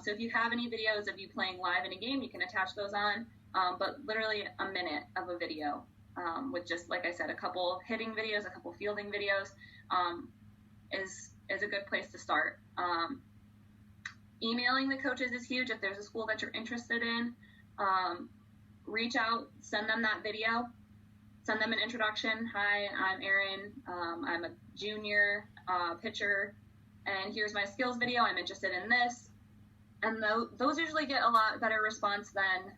So if you have any videos of you playing live in a game, you can attach those on. But literally a minute of a video, with just, like I said, a couple hitting videos, a couple fielding videos, is a good place to start. Emailing the coaches is huge. If there's a school that you're interested in, reach out, send them that video, send them an introduction. Hi, I'm Erin. I'm a junior pitcher, and here's my skills video. I'm interested in this. And those usually get a lot better response than,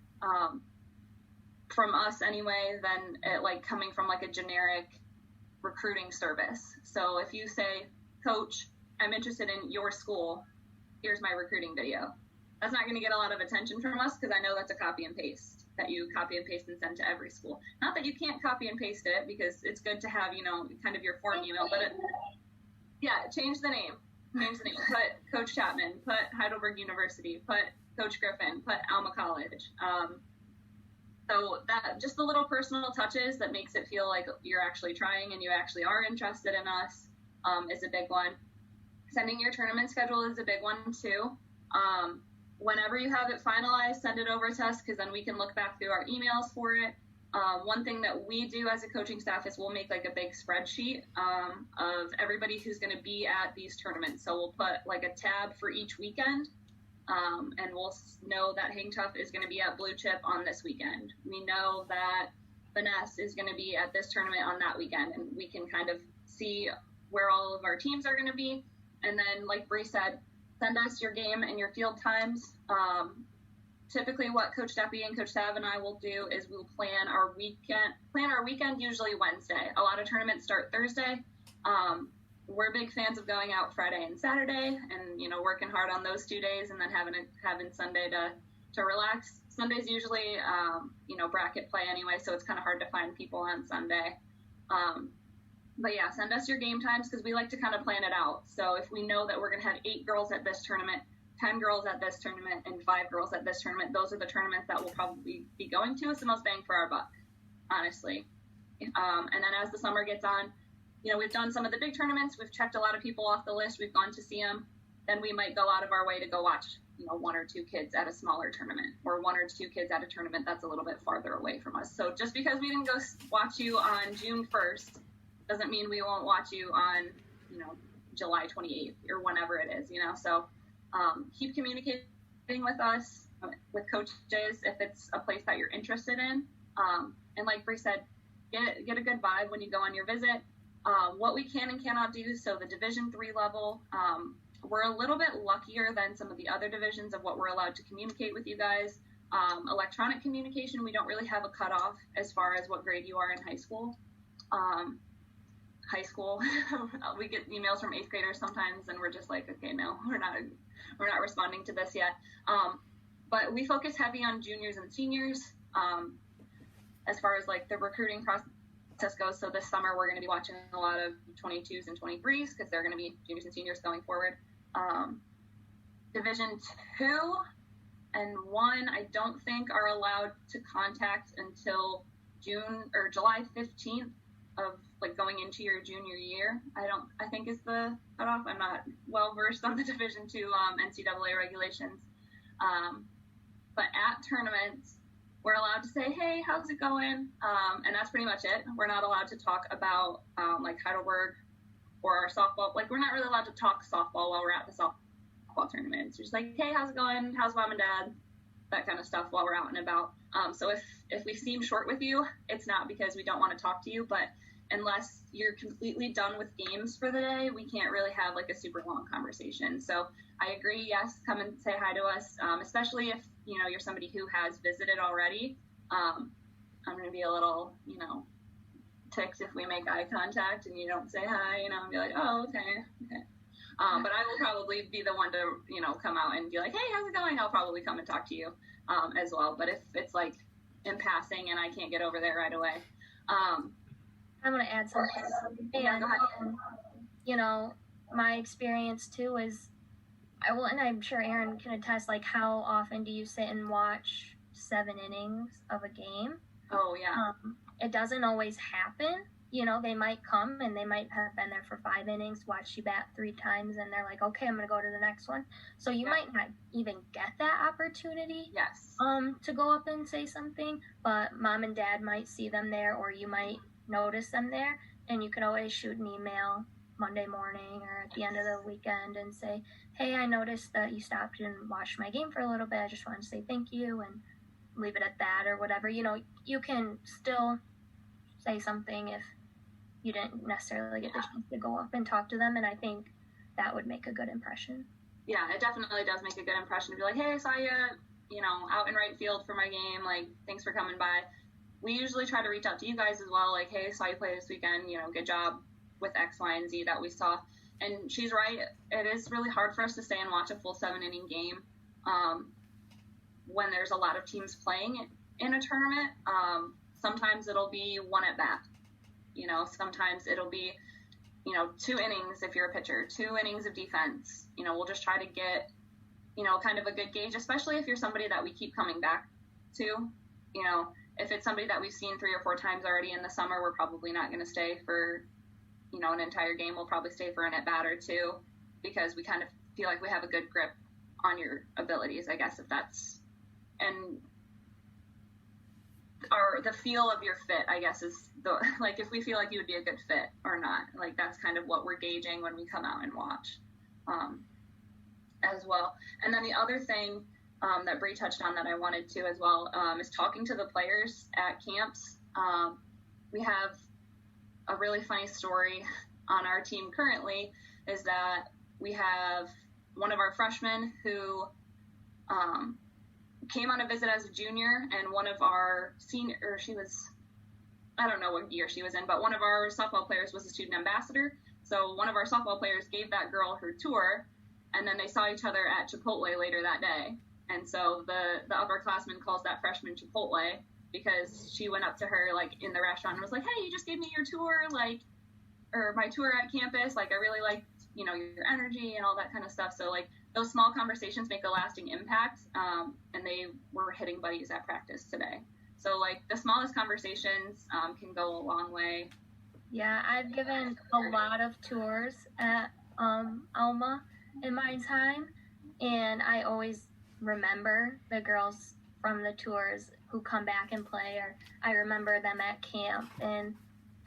from us anyway, than it coming from a generic recruiting service. So if you say, Coach, I'm interested in your school, here's my recruiting video. That's not going to get a lot of attention from us, because I know that's a copy and paste that you copy and paste and send to every school. Not that you can't copy and paste it, because it's good to have, kind of your form email, but change the name. Put Coach Chapman, put Heidelberg University, put Coach Griffin, put Alma College. So that just the little personal touches that makes it feel like you're actually trying and you actually are interested in us is a big one. Sending your tournament schedule is a big one too. Whenever you have it finalized, send it over to us, because then we can look back through our emails for it. One thing that we do as a coaching staff is we'll make a big spreadsheet of everybody who's going to be at these tournaments. So we'll put a tab for each weekend, and we'll know that HangTuf is going to be at Blue Chip on this weekend. We know that Vanessa is going to be at this tournament on that weekend, and we can kind of see where all of our teams are going to be. And then, like Brie said, send us your game and your field times. Typically what Coach Deppie and Coach Sav and I will do is we'll plan our weekend usually Wednesday. A lot of tournaments start Thursday. We're big fans of going out Friday and Saturday and, working hard on those 2 days, and then having Sunday to relax. Sunday's usually, bracket play anyway, so it's kind of hard to find people on Sunday. But yeah, send us your game times, because we like to kind of plan it out. So if we know that we're going to have 8 girls at this tournament, 10 girls at this tournament, and 5 girls at this tournament, those are the tournaments that we'll probably be going to. It's the most bang for our buck, honestly. And then as the summer gets on, we've done some of the big tournaments. We've checked a lot of people off the list. We've gone to see them. Then we might go out of our way to go watch, 1 or 2 kids at a smaller tournament, or 1 or 2 kids at a tournament that's a little bit farther away from us. So just because we didn't go watch you on June 1st doesn't mean we won't watch you on, July 28th or whenever it is, So keep communicating with us, with coaches, if it's a place that you're interested in. And like Brie said, get a good vibe when you go on your visit. What we can and cannot do, so the Division III level, we're a little bit luckier than some of the other divisions of what we're allowed to communicate with you guys. Electronic communication, we don't really have a cutoff as far as what grade you are in high school. We get emails from 8th graders sometimes, and we're just like, okay, no, we're not responding to this yet. But we focus heavy on juniors and seniors as far as like the recruiting process goes. So this summer we're going to be watching a lot of 22s and 23s because they're going to be juniors and seniors going forward. Division 2 and 1 I don't think are allowed to contact until June or July 15th of like going into your junior year. I think is the cutoff. I'm not well versed on the Division 2 NCAA regulations. But at tournaments, we're allowed to say, hey, how's it going? And that's pretty much it. We're not allowed to talk about like Heidelberg or our softball. Like, we're not really allowed to talk softball while we're at the softball tournament. It's just like, hey, how's it going? How's mom and dad? That kind of stuff while we're out and about. So if we seem short with you, it's not because we don't want to talk to you, but unless you're completely done with games for the day, we can't really have like a super long conversation. So I agree. Yes, come and say hi to us, especially if you're somebody who has visited already. I'm going to be a little ticked if we make eye contact and you don't say hi, and be like, oh, okay. But I will probably be the one to come out and be like, hey, how's it going? I'll probably come and talk to you as well. But if it's like in passing and I can't get over there right away. I'm going to add something. Yeah, go ahead. My experience too is, and I'm sure Erin can attest, like, how often do you sit and watch 7 innings of a game? Oh, yeah. It doesn't always happen. They might come and they might have been there for 5 innings, watch you bat 3 times, and they're like, okay, I'm going to go to the next one. So you might not even get that opportunity. Yes. To go up and say something, but mom and dad might see them there, or you might notice them there, and you could always shoot an email Monday morning or at the end of the weekend and say, hey, I noticed that you stopped and watched my game for a little bit. I just wanted to say thank you, and leave it at that or whatever. You can still say something if you didn't necessarily get the chance to go up and talk to them, and I think that would make a good impression. Yeah, it definitely does make a good impression to be like, hey, I saw you, out in right field for my game. Like, thanks for coming by. We usually try to reach out to you guys as well. Like, hey, saw you play this weekend. Good job with X, Y, and Z that we saw. And she's right. It is really hard for us to stay and watch a full 7-inning game when there's a lot of teams playing in a tournament. Sometimes it'll be 1 at bat. Sometimes it'll be, 2 innings if you're a pitcher, 2 innings of defense. We'll just try to get, kind of a good gauge, especially if you're somebody that we keep coming back to. If it's somebody that we've seen 3 or 4 times already in the summer, we're probably not going to stay for, an entire game. We'll probably stay for an at bat or 2 because we kind of feel like we have a good grip on your abilities, I guess, if that's, and the feel of your fit, I guess, is like if we feel like you would be a good fit or not. Like, that's kind of what we're gauging when we come out and watch as well. And then the other thing that Brie touched on that I wanted to as well is talking to the players at camps. We have a really funny story on our team currently, is that we have one of our freshmen who came on a visit as a junior, and one of our I don't know what year she was in, but one of our softball players was a student ambassador. So one of our softball players gave that girl her tour, and then they saw each other at Chipotle later that day. And so the upperclassman calls that freshman Chipotle because she went up to her, like, in the restaurant and was like, hey, you just gave me your tour, like, or my tour at campus. Like, I really liked, your energy and all that kind of stuff. So, like, those small conversations make a lasting impact. And they were hitting buddies at practice today. So, like, the smallest conversations can go a long way. Yeah, I've given a lot of tours at Alma in my time, and I always remember the girls from the tours who come back and play, or I remember them at camp, and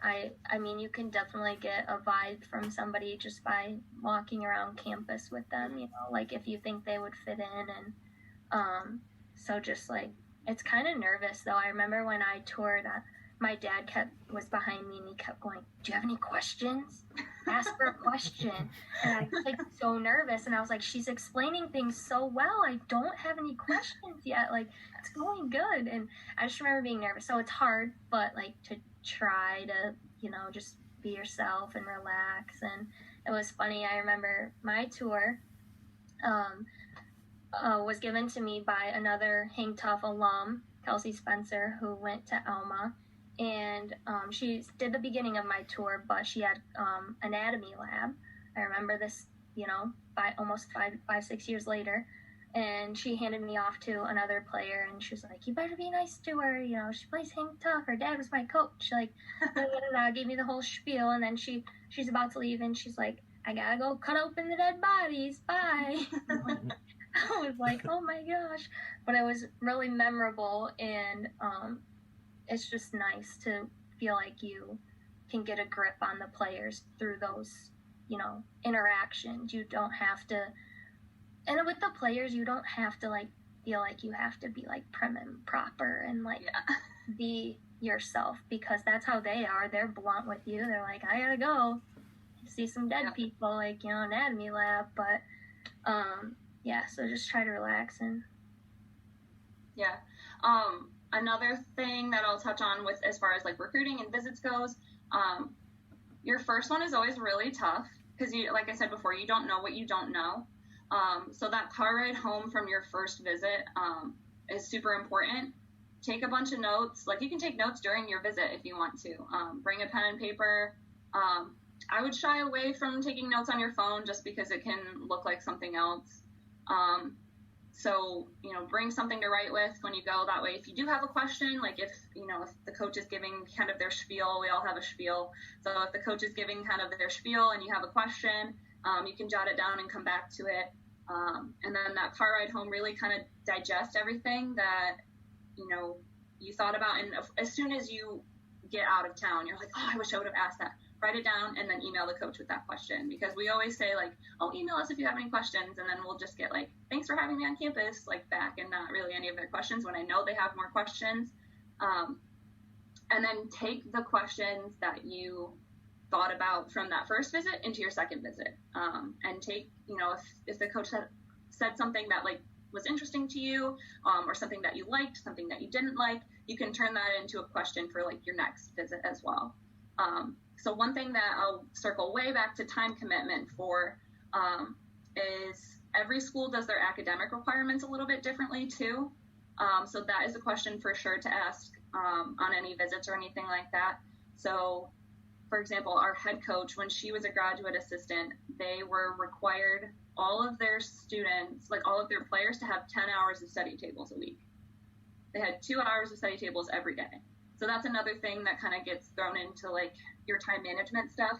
I mean, you can definitely get a vibe from somebody just by walking around campus with them, like if you think they would fit in, and so just like, it's kind of nervous though. I remember when I toured, my dad was behind me and he kept going, do you have any questions? Ask her a question. And I was like so nervous, and I was like, she's explaining things so well, I don't have any questions yet, like it's going good. And I just remember being nervous. So it's hard, but like to try to just be yourself and relax. And it was funny, I remember my tour, was given to me by another HangTuf alum, Kelsey Spencer, who went to Alma. And she did the beginning of my tour, but she had anatomy lab. I remember this, almost 6 years later. And she handed me off to another player, and she was like, "You better be nice to her. She plays HangTuf. Her dad was my coach." Like, gave me the whole spiel. And then she's about to leave, and she's like, "I gotta go cut open the dead bodies. Bye." I was like, "Oh my gosh!" But it was really memorable, and it's just nice to feel like you can get a grip on the players through those, interactions. You don't have to. And with the players, you don't have to, feel like you have to be, prim and proper and, be yourself, because that's how they are. They're blunt with you. They're like, "I gotta go see some dead people," anatomy lab. But, so just try to relax and... Yeah. Another thing that I'll touch on with as far as, recruiting and visits goes, your first one is always really tough because, like I said before, you don't know what you don't know. So that car ride home from your first visit is super important. Take a bunch of notes. You can take notes during your visit if you want to. Bring a pen and paper. I would shy away from taking notes on your phone just because it can look like something else. So, bring something to write with when you go. That way, if you do have a question, if the coach is giving kind of their spiel, we all have a spiel. So if the coach is giving kind of their spiel and you have a question, you can jot it down and come back to it. And then that car ride home, really kind of digest everything that, you thought about. And as soon as you get out of town, you're like, "Oh, I wish I would have asked that." Write it down and then email the coach with that question. Because we always say, "Oh, email us if you have any questions." And then we'll just get "Thanks for having me on campus," back, and not really any of their questions when I know they have more questions. And then take the questions that you thought about from that first visit into your second visit, and take, if the coach said something that was interesting to you, or something that you liked, something that you didn't like, you can turn that into a question for your next visit as well. So one thing that I'll circle way back to time commitment for is every school does their academic requirements a little bit differently too. So that is a question for sure to ask on any visits or anything like that. So for example, our head coach, when she was a graduate assistant, they were required all of their students, all of their players, to have 10 hours of study tables a week. They had 2 hours of study tables every day. So that's another thing that kind of gets thrown into your time management stuff,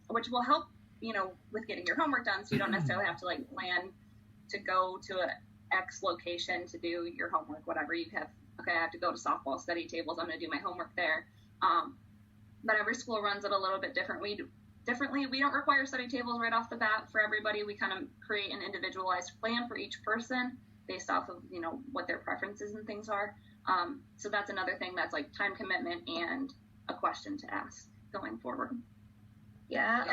which will help, with getting your homework done. So you don't necessarily have to plan to go to a X location to do your homework, whatever. You have, okay, I have to go to softball study tables. I'm going to do my homework there. But every school runs it a little bit differently. We don't require study tables right off the bat for everybody. We kind of create an individualized plan for each person based off of, what their preferences and things are. So that's another thing that's time commitment and a question to ask going forward. Yeah.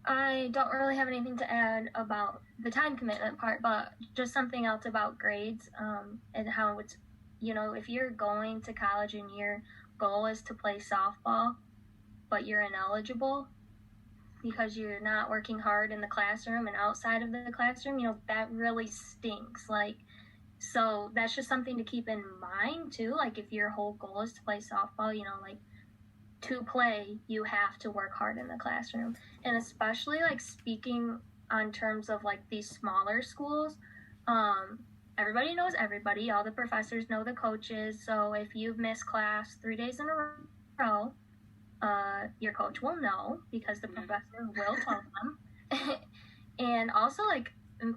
I don't really have anything to add about the time commitment part, but just something else about grades, and how it's, if you're going to college and your goal is to play softball, but you're ineligible because you're not working hard in the classroom and outside of the classroom, that really stinks. So that's just something to keep in mind too. If your whole goal is to play softball, to play, you have to work hard in the classroom. And especially speaking on terms of these smaller schools, everybody knows everybody. All the professors know the coaches. So if you've missed class 3 days in a row, your coach will know because the professor will tell them. And also in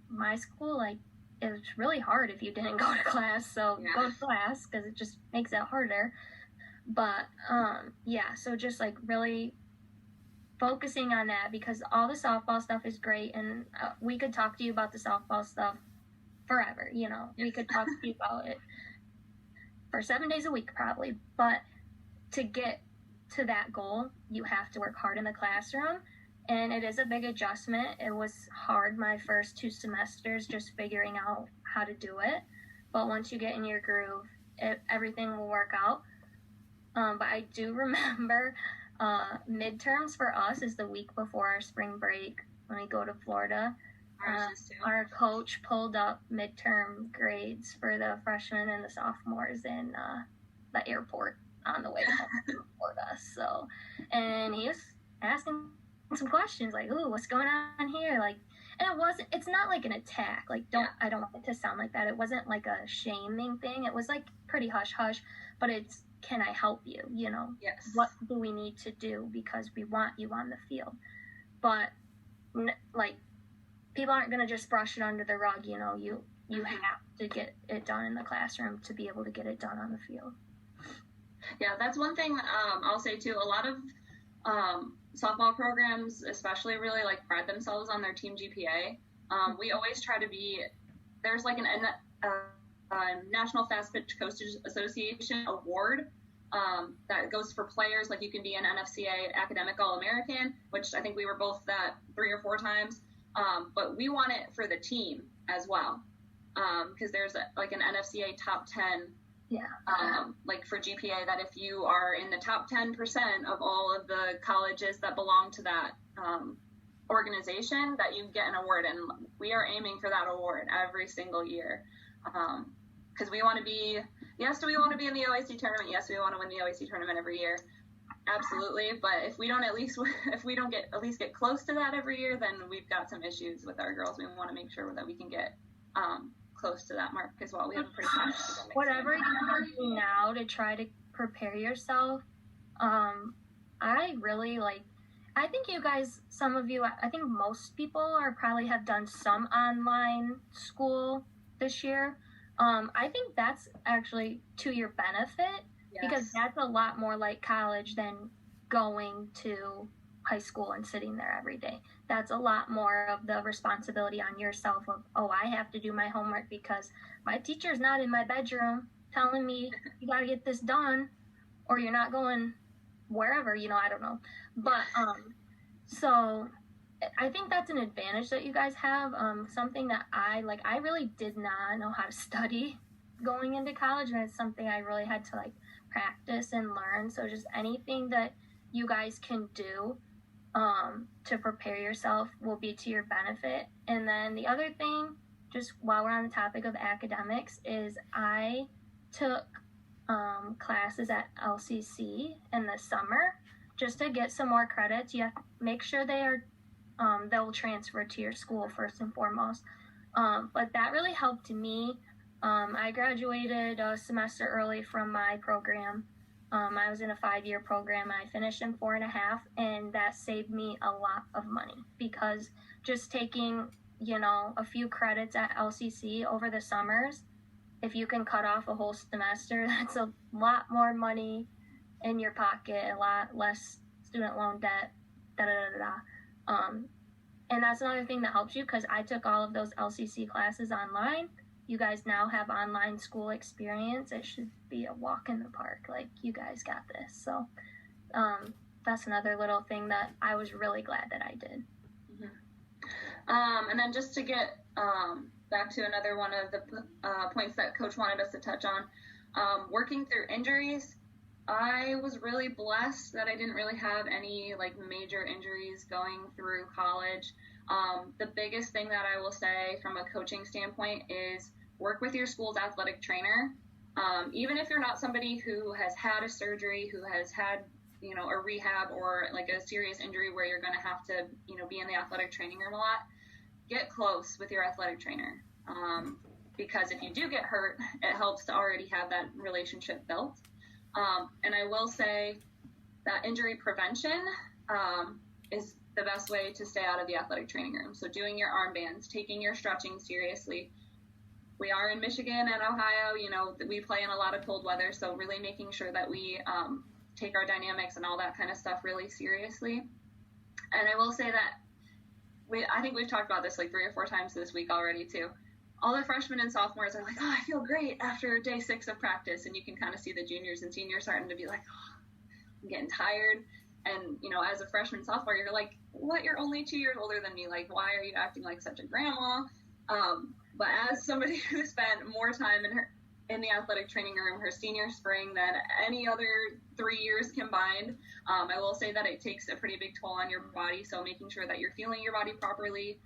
my school, it was really hard if you didn't go to class. So go to class because it just makes it harder. But so just really focusing on that, because all the softball stuff is great, and we could talk to you about the softball stuff forever. We could talk to you about it for 7 days a week probably. But to get to that goal, you have to work hard in the classroom, and it is a big adjustment. It was hard my first 2 semesters just figuring out how to do it, but once you get in your groove, everything will work out. But I do remember midterms for us is the week before our spring break when we go to Florida. Ours is too. Our coach pulled up midterm grades for the freshmen and the sophomores in the airport on the way home to report us. So, and he was asking some questions like, "Ooh, what's going on here?" Like, and it's not like an attack. Like, I don't want it to sound like that. It wasn't like a shaming thing. It was like pretty hush hush, but it's, can I help you? You know, Yes. What do we need to do because we want you on the field? But like, people aren't going to just brush it under the rug. You know, you have to get it done in the classroom to be able to get it done on the field. Yeah, that's one thing I'll say too. A lot of softball programs, especially, really like pride themselves on their team GPA. We always try to be, there's like a National Fast Pitch Coaches Association award that goes for players. Like, you can be an NFCA Academic All-American, which I think we were both that 3 or 4 times. But we want it for the team as well, because there's like an NFCA top 10, like for GPA, that if you are in the top 10% of all of the colleges that belong to that organization, that you get an award. And we are aiming for that award every single year, because we want to be, yes, do we want to be in the OIC tournament? Yes, we want to win the OIC tournament every year. Absolutely, but if we don't at least get close to that every year, then we've got some issues with our girls. We want to make sure that we can get close to that mark as well. We have a pretty high academic whatever you're doing now to try to prepare yourself. I really I think you guys, some of you, I think most people probably have done some online school this year. I think that's actually to your benefit. Yes. Because that's a lot more like college than going to high school and sitting there every day. That's a lot more of the responsibility on yourself of, oh, I have to do my homework because my teacher's not in my bedroom telling me you got to get this done or you're not going wherever, I don't know. But, so I think that's an advantage that you guys have. Something that I really did not know how to study going into college, and it's something I really had to practice and learn. So just anything that you guys can do to prepare yourself will be to your benefit. And then the other thing, just while we're on the topic of academics, is I took classes at LCC in the summer just to get some more credits. You have to make sure they'll transfer to your school first and foremost. But that really helped me. I graduated a semester early from my program. I was in a 5-year program. I finished in 4.5, and that saved me a lot of money because just taking, a few credits at LCC over the summers, if you can cut off a whole semester, that's a lot more money in your pocket, a lot less student loan debt, and that's another thing that helps you because I took all of those LCC classes online. You guys now have online school experience. It should be a walk in the park. You guys got this. So that's another little thing that I was really glad that I did. Mm-hmm. And then just to get back to another one of the points that Coach wanted us to touch on, working through injuries. I was really blessed that I didn't really have any major injuries going through college. The biggest thing that I will say from a coaching standpoint is work with your school's athletic trainer. Even if you're not somebody who has had a surgery, who has had, a rehab or a serious injury where you're going to have to, be in the athletic training room a lot, get close with your athletic trainer. Because if you do get hurt, it helps to already have that relationship built. And I will say that injury prevention is the best way to stay out of the athletic training room. So doing your armbands, taking your stretching seriously. We are in Michigan and Ohio, we play in a lot of cold weather, so really making sure that we take our dynamics and all that kind of stuff really seriously. And I will say that I think we've talked about this 3 or 4 times this week already too. All the freshmen and sophomores are oh, I feel great after day 6 of practice, and you can kind of see the juniors and seniors starting to be oh, I'm getting tired. And, as a freshman, sophomore, you're what? You're only 2 years older than me. Why are you acting like such a grandma? But as somebody who spent more time in the athletic training room her senior spring than any other 3 years combined, I will say that it takes a pretty big toll on your body. So making sure that you're feeling your body properly,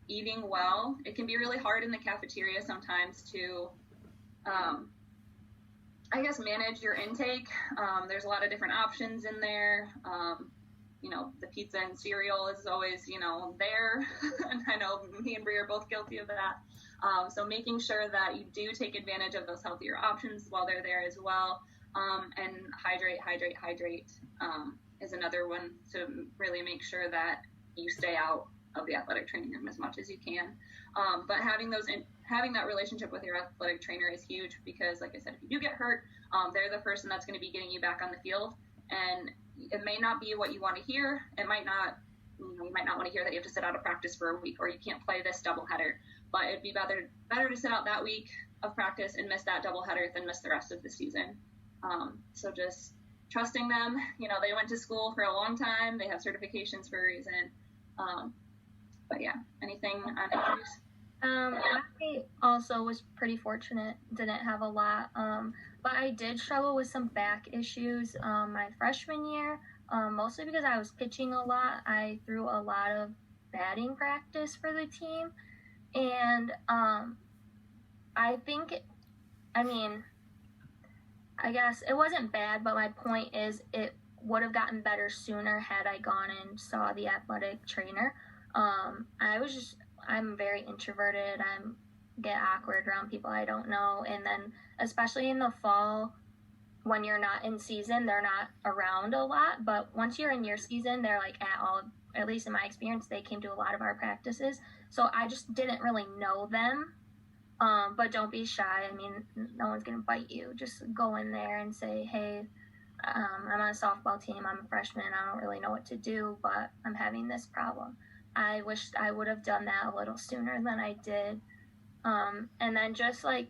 eating well. It can be really hard in the cafeteria sometimes to, I guess, manage your intake. There's a lot of different options in there. You know, the pizza and cereal is always, you know, there. And I know me and Brie are both guilty of that. So making sure that you do take advantage of those healthier options while they're there as well. And hydrate is another one to really make sure that you stay out of the athletic training room as much as you can. But having that relationship with your athletic trainer is huge because, like I said, if you do get hurt, they're the person that's going to be getting you back on the field. And it may not be what you want to hear. It might not, you might not want to hear that you have to sit out of practice for a week or you can't play this doubleheader. But it'd be better to sit out that week of practice and miss that doubleheader than miss the rest of the season. So just trusting them. You know, they went to school for a long time. They have certifications for a reason. But yeah, anything on injuries? I also was pretty fortunate, didn't have a lot, but I did struggle with some back issues my freshman year, mostly because I was pitching a lot. I threw a lot of batting practice for the team, and I guess it wasn't bad, but my point is it would have gotten better sooner had I gone and saw the athletic trainer. I'm very introverted. I get awkward around people I don't know. And then especially in the fall, when you're not in season, they're not around a lot. But once you're in your season, they're like at least in my experience, they came to a lot of our practices. So I just didn't really know them. But don't be shy. I mean, no one's going to bite you. Just go in there and say, hey, I'm on a softball team. I'm a freshman. I don't really know what to do, but I'm having this problem. I wished I would have done that a little sooner than I did. And then just like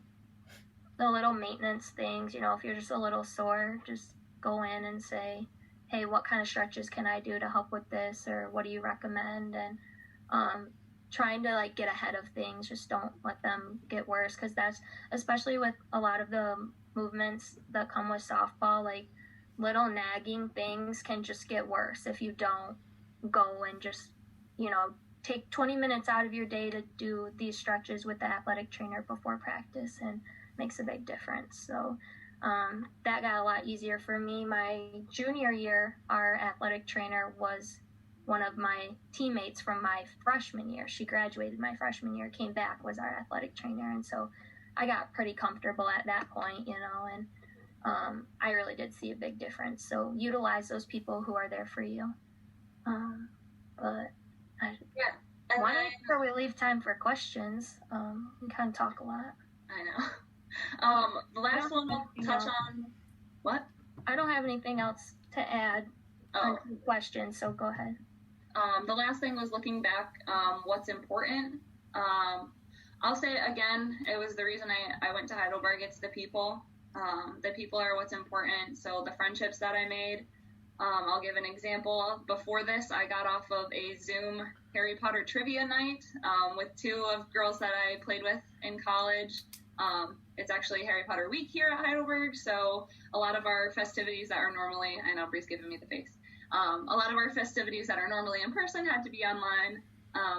the little maintenance things, you know, if you're just a little sore, just go in and say, hey, what kind of stretches can I do to help with this? Or what do you recommend? And trying to like get ahead of things, just don't let them get worse. Because that's, especially with a lot of the movements that come with softball, like little nagging things can just get worse if you don't go and just, you know, take 20 minutes out of your day to do these stretches with the athletic trainer before practice, and makes a big difference. So that got a lot easier for me. My junior year, our athletic trainer was one of my teammates from my freshman year. She graduated my freshman year, came back, was our athletic trainer. And so I got pretty comfortable at that point, you know, and I really did see a big difference. So utilize those people who are there for you. But I want to make sure we leave time for questions. We kind of talk a lot. I know. The last one we'll touch on. What? I don't have anything else to add on questions, so go ahead. The last thing was looking back, what's important. I'll say it again, it was the reason I went to Heidelberg. It's the people. The people are what's important. So the friendships that I made. I'll give an example. Before this, I got off of a Zoom Harry Potter trivia night with two of girls that I played with in college. It's actually Harry Potter week here at Heidelberg, so a lot of our festivities that are normally, I know Brie's giving me the face, a lot of our festivities that are normally in person had to be online.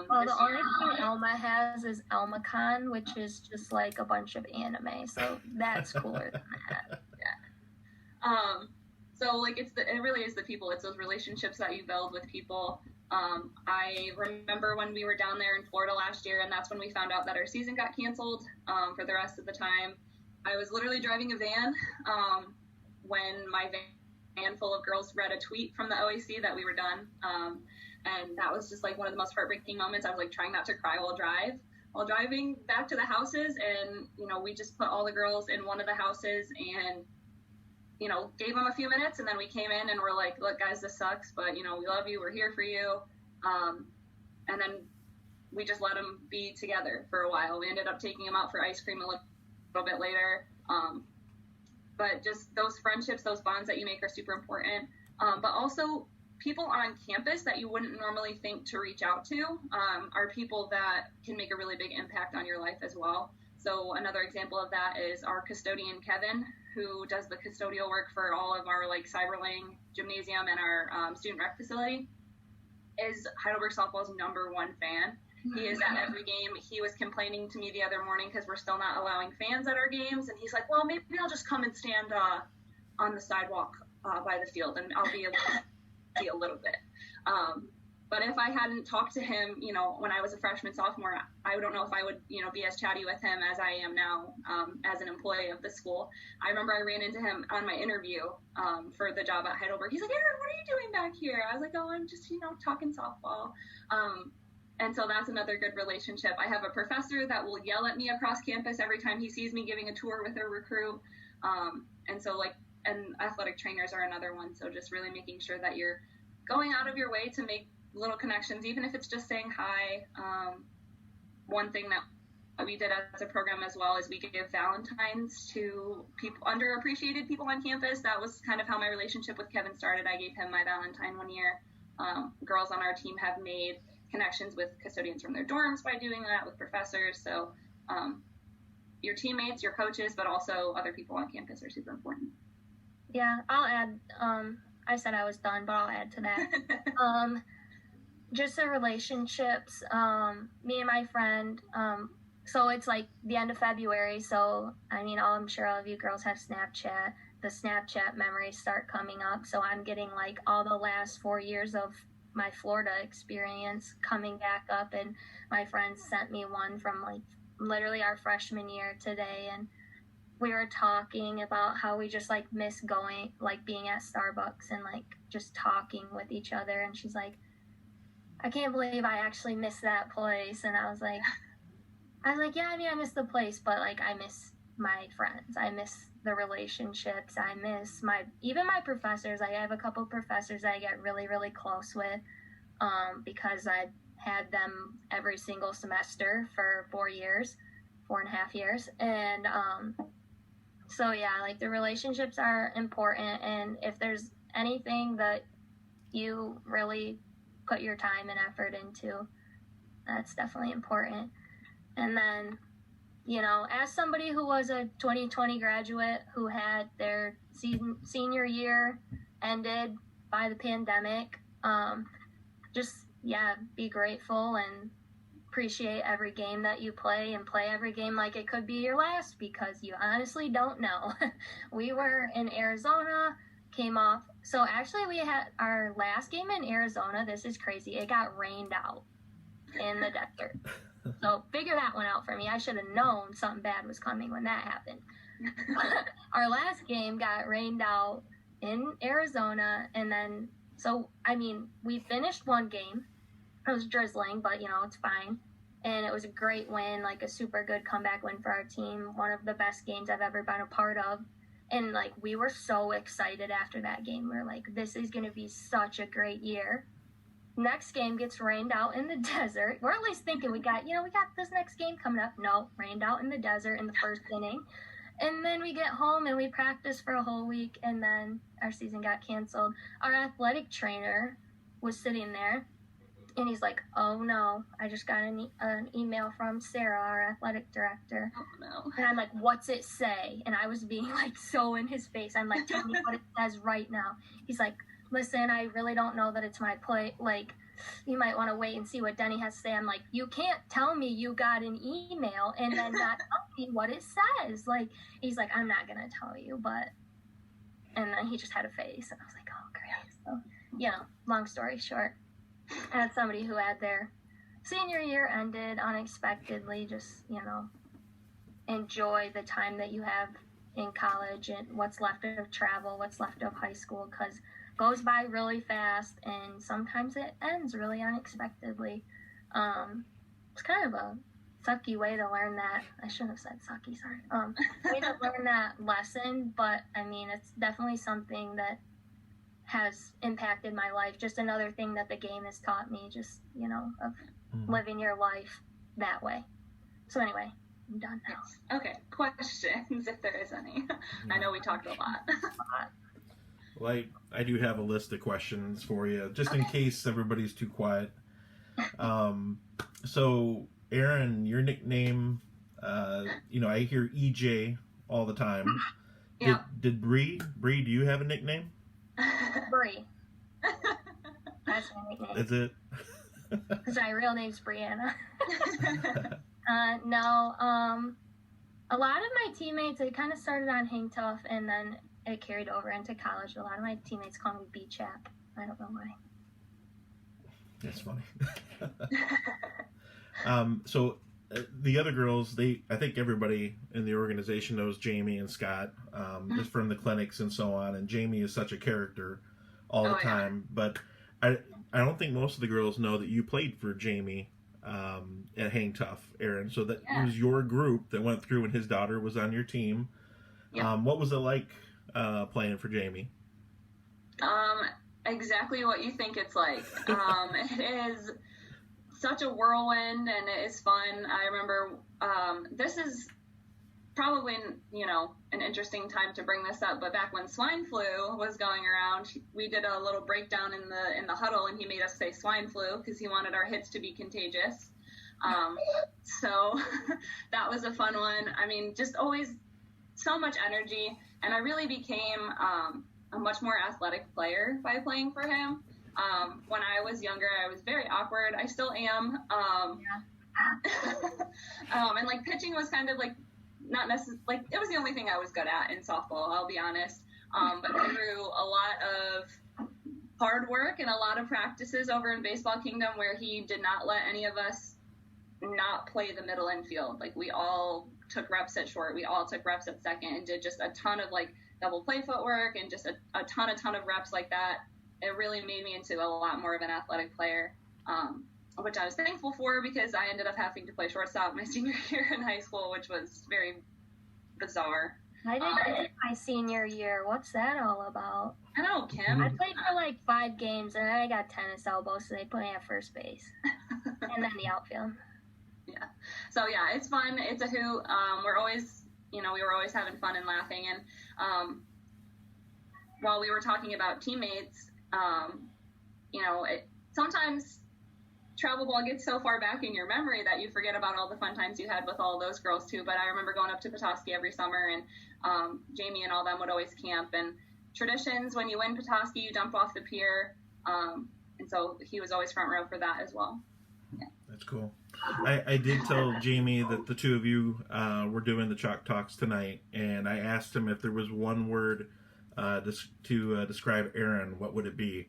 Well, the only thing Alma has is AlmaCon, which is just like a bunch of anime, so that's cooler than that. Yeah. So like it really is the people. It's those relationships that you build with people. I remember when we were down there in Florida last year, and that's when we found out that our season got canceled for the rest of the time. I was literally driving a van when my van full of girls read a tweet from the OAC that we were done. And that was just like one of the most heartbreaking moments. I was like trying not to cry while driving back to the houses. And, you know, we just put all the girls in one of the houses and, you know, gave them a few minutes, and then we came in and we're like, look, guys, this sucks, but, you know, we love you. We're here for you. And then we just let them be together for a while. We ended up taking them out for ice cream a little bit later. But just those friendships, those bonds that you make are super important. But also people on campus that you wouldn't normally think to reach out to are people that can make a really big impact on your life as well. So another example of that is our custodian, Kevin, who does the custodial work for all of our like Cyberling gymnasium and our student rec facility, is Heidelberg softball's #1 fan. He is at every game. He was complaining to me the other morning because we're still not allowing fans at our games, and he's like, well, maybe I'll just come and stand on the sidewalk by the field, and I'll be able to see a little bit. But if I hadn't talked to him, you know, when I was a freshman, sophomore, I don't know if I would, you know, be as chatty with him as I am now as an employee of the school. I remember I ran into him on my interview for the job at Heidelberg. He's like, Erin, what are you doing back here? I was like, oh, I'm just, you know, talking softball. And so that's another good relationship. I have a professor that will yell at me across campus every time he sees me giving a tour with a recruit. And so, like, and athletic trainers are another one. So just really making sure that you're going out of your way to make little connections, even if it's just saying hi. One thing that we did as a program as well is we give Valentines to people, underappreciated people on campus. That was kind of how my relationship with Kevin started. I gave him my Valentine one year. Girls on our team have made connections with custodians from their dorms by doing that, with professors. So your teammates, your coaches, but also other people on campus are super important. Yeah, I'll add, I said I was done, but I'll add to that. Just the relationships, me and my friend, so it's like the end of February, so I mean, I'm sure all of you girls have Snapchat. The Snapchat memories start coming up, so I'm getting like all the last 4 years of my Florida experience coming back up, and my friends sent me one from like literally our freshman year today, and we were talking about how we just like miss going, like being at Starbucks and like just talking with each other, and she's like, I can't believe I actually miss that place. And I was like, yeah, I mean, I miss the place, but like I miss my friends, I miss the relationships, I miss even my professors. I have a couple of professors that I get really, really close with, because I had them every single semester for 4.5 years. And so yeah, like the relationships are important, and if there's anything that you really put your time and effort into, that's definitely important. And then, you know, as somebody who was a 2020 graduate who had their senior year ended by the pandemic, just, yeah, be grateful and appreciate every game that you play, and play every game like it could be your last, because you honestly don't know. We were in Arizona, came off. So actually we had our last game in Arizona. This is crazy. It got rained out in the desert. So figure that one out for me. I should have known something bad was coming when that happened. Our last game got rained out in Arizona. And then, so, I mean, we finished one game. It was drizzling, but, you know, it's fine. And it was a great win, like a super good comeback win for our team. One of the best games I've ever been a part of. And, like, we were so excited after that game. We were like, this is going to be such a great year. Next game gets rained out in the desert. We're at least thinking we got this next game coming up. No, rained out in the desert in the first inning. And then we get home and we practice for a whole week, and then our season got canceled. Our athletic trainer was sitting there, and he's like, oh, no, I just got an email from Sarah, our athletic director. Oh, no. And I'm like, what's it say? And I was being, like, so in his face. I'm like, tell me what it says right now. He's like, listen, I really don't know that it's my play. Like, you might want to wait and see what Denny has to say. I'm like, you can't tell me you got an email and then not tell me what it says. Like, he's like, I'm not going to tell you, but... And then he just had a face. And I was like, oh, great. So, you know, long story short, I had somebody who had their senior year ended unexpectedly. Just, you know, enjoy the time that you have in college and what's left of travel, what's left of high school, because it goes by really fast, and sometimes it ends really unexpectedly. It's kind of a sucky way to learn that. I shouldn't have said sucky, sorry. Way to learn that lesson, but I mean, it's definitely something that has impacted my life. Just another thing that the game has taught me, just, you know, of living your life that way. So anyway, I'm done now. Okay, questions, if there is any. I know we talked a lot. Well, I do have a list of questions for you, just in case everybody's too quiet. So, Erin, your nickname, you know, I hear EJ all the time. Yeah. Did Brie, do you have a nickname? Brie. That's my nickname. Is it? because my real name's Brianna. No, a lot of my teammates, it kind of started on HangTuf, and then it carried over into college. A lot of my teammates call me B-Chap. I don't know why. That's funny. So the other girls, I think everybody in the organization knows Jamie and Scott, just from the clinics and so on. And Jamie is such a character all the time. But I don't think most of the girls know that you played for Jamie at HangTuf, Erin. So that it was your group that went through, and his daughter was on your team. Yeah. What was it like playing for Jamie? Exactly what you think it's like. It is such a whirlwind, and it is fun. I remember this is probably, an interesting time to bring this up, but back when swine flu was going around, we did a little breakdown in the huddle, and he made us say swine flu because he wanted our hits to be contagious. So that was a fun one. I mean, just always so much energy, and I really became a much more athletic player by playing for him. When I was younger, I was very awkward. I still am. And like pitching was kind of like not necessarily, like it was the only thing I was good at in softball, I'll be honest. But through a lot of hard work and a lot of practices over in Baseball Kingdom, where he did not let any of us not play the middle infield. Like we all took reps at short, we all took reps at second, and did just a ton of like double play footwork and just a ton of reps like that. It really made me into a lot more of an athletic player, which I was thankful for, because I ended up having to play shortstop my senior year in high school, which was very bizarre. I did my senior year. What's that all about? I know, Kim. I played for like 5 games, and I got tennis elbow, so they put me at first base. And then the outfield. Yeah. So, yeah, it's fun. It's a hoot. We're always, we were always having fun and laughing. And while we were talking about teammates, sometimes travel ball gets so far back in your memory that you forget about all the fun times you had with all those girls too. But I remember going up to Petoskey every summer, and Jamie and all them would always camp. And traditions, when you win Petoskey, you dump off the pier. And so he was always front row for that as well. Yeah. That's cool. I did tell Jamie that the two of you were doing the Chalk Talks tonight, and I asked him if there was one word to describe Erin, what would it be?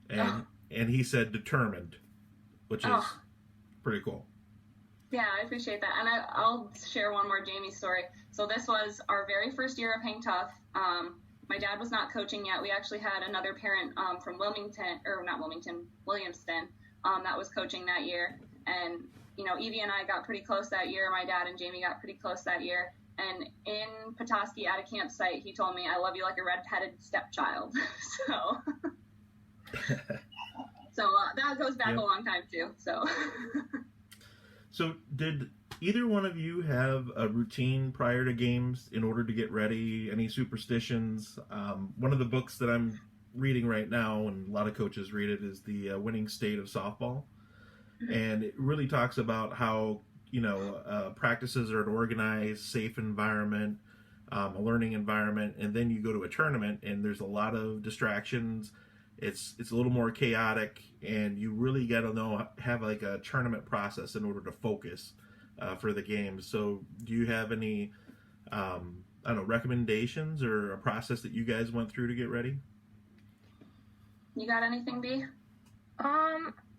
And he said determined, which is pretty cool. Yeah, I appreciate that. And I'll share one more Jamie story. So this was our very first year of HangTuf. My dad was not coaching yet. We actually had another parent from Williamston, that was coaching that year. And, Evie and I got pretty close that year. My dad and Jamie got pretty close that year. And in Petoskey at a campsite, he told me, "I love you like a red-headed stepchild." So that goes back a long time too. So did either one of you have a routine prior to games in order to get ready? Any superstitions? One of the books that I'm reading right now, and a lot of coaches read it, is The Winning State of Softball. And it really talks about how, practices are an organized, safe environment, a learning environment, and then you go to a tournament and there's a lot of distractions. It's a little more chaotic, and you really got to have like a tournament process in order to focus for the games. So do you have any, recommendations or a process that you guys went through to get ready? You got anything, B?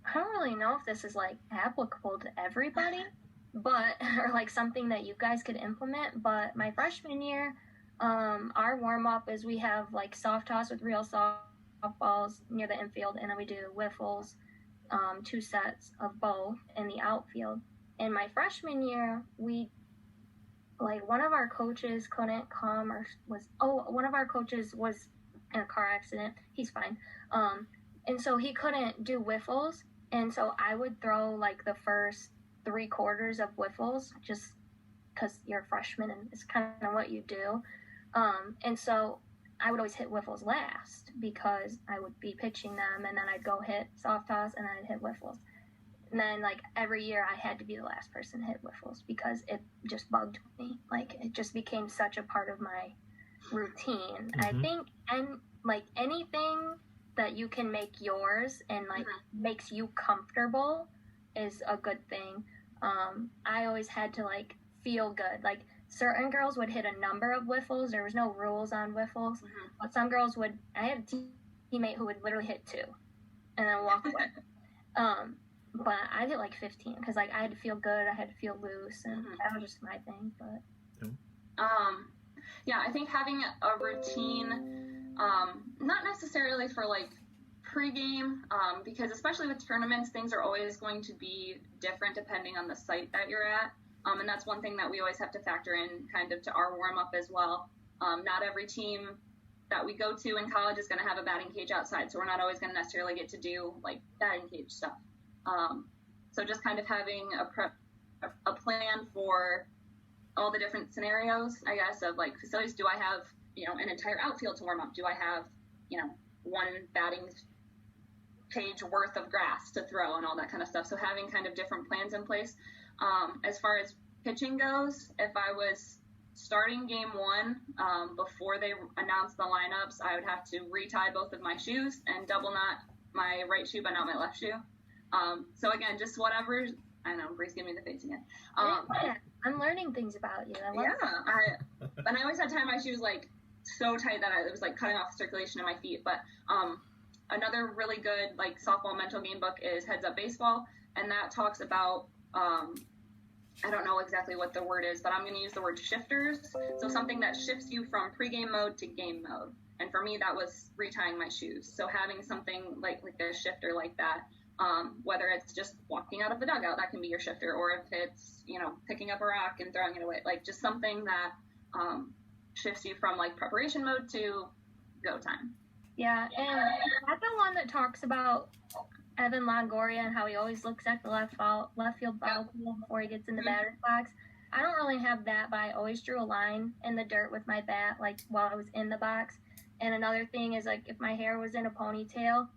I don't really know if this is like applicable to everybody, but or like something that you guys could implement. But my freshman year, our warm up is we have like soft toss with real softballs near the infield, and then we do wiffles, 2 sets of both in the outfield. In my freshman year, one of our coaches couldn't come, one of our coaches was in a car accident. He's fine. And so he couldn't do wiffles. And so I would throw like the first 3/4 of wiffles just because you're a freshman and it's kind of what you do. And so I would always hit wiffles last because I would be pitching them, and then I'd go hit soft toss, and then I'd hit wiffles. And then like every year I had to be the last person to hit wiffles because it just bugged me. Like it just became such a part of my routine. I think, and like anything that you can make yours and like makes you comfortable is a good thing. I always had to like feel good. Like certain girls would hit a number of wiffles. There was no rules on wiffles, but some girls would. I had a teammate who would literally hit 2 and then walk away. But I did like 15 because like I had to feel good. I had to feel loose, and that was just my thing. But yeah, I think having a routine, not necessarily for like pregame, because especially with tournaments, things are always going to be different depending on the site that you're at. And that's one thing that we always have to factor in kind of to our warm-up as well. Not every team that we go to in college is going to have a batting cage outside, so we're not always going to necessarily get to do like batting cage stuff. So just kind of having a plan for all the different scenarios, I guess, of like facilities. Do I have, an entire outfield to warm up? Do I have, one batting cage worth of grass to throw and all that kind of stuff? So having kind of different plans in place. As far as pitching goes, if I was starting game 1, before they announced the lineups, I would have to retie both of my shoes and double knot my right shoe but not my left shoe. So again, just whatever. I know, Bree's giving me the face again. I'm learning things about you. And I always had to tie my shoes like so tight that it was like cutting off the circulation in my feet. But another really good like softball mental game book is Heads Up Baseball, and that talks about I don't know exactly what the word is, but I'm going to use the word shifters. So something that shifts you from pregame mode to game mode. And for me, that was retying my shoes. So having something like a shifter like that, whether it's just walking out of the dugout, that can be your shifter, or if it's, picking up a rock and throwing it away, like just something that shifts you from like preparation mode to go time. Yeah, and that's the one that talks about Evan Longoria and how he always looks at the left field foul before he gets in the batter's box. I don't really have that, but I always drew a line in the dirt with my bat, like while I was in the box. And another thing is, like, if my hair was in a ponytail,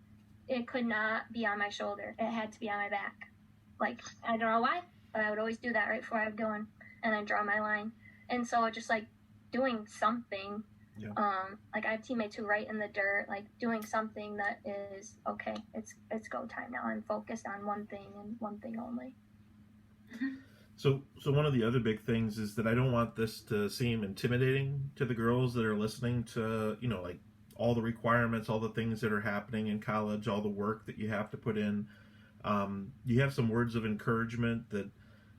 it could not be on my shoulder. It had to be on my back. Like, I don't know why, but I would always do that right before I would go in, and then draw my line. And so just like doing something. Yeah. Like I have teammates who write in the dirt, like doing something that is okay. It's go time now. I'm focused on one thing and one thing only. So one of the other big things is that I don't want this to seem intimidating to the girls that are listening to, like all the requirements, all the things that are happening in college, all the work that you have to put in. You have some words of encouragement that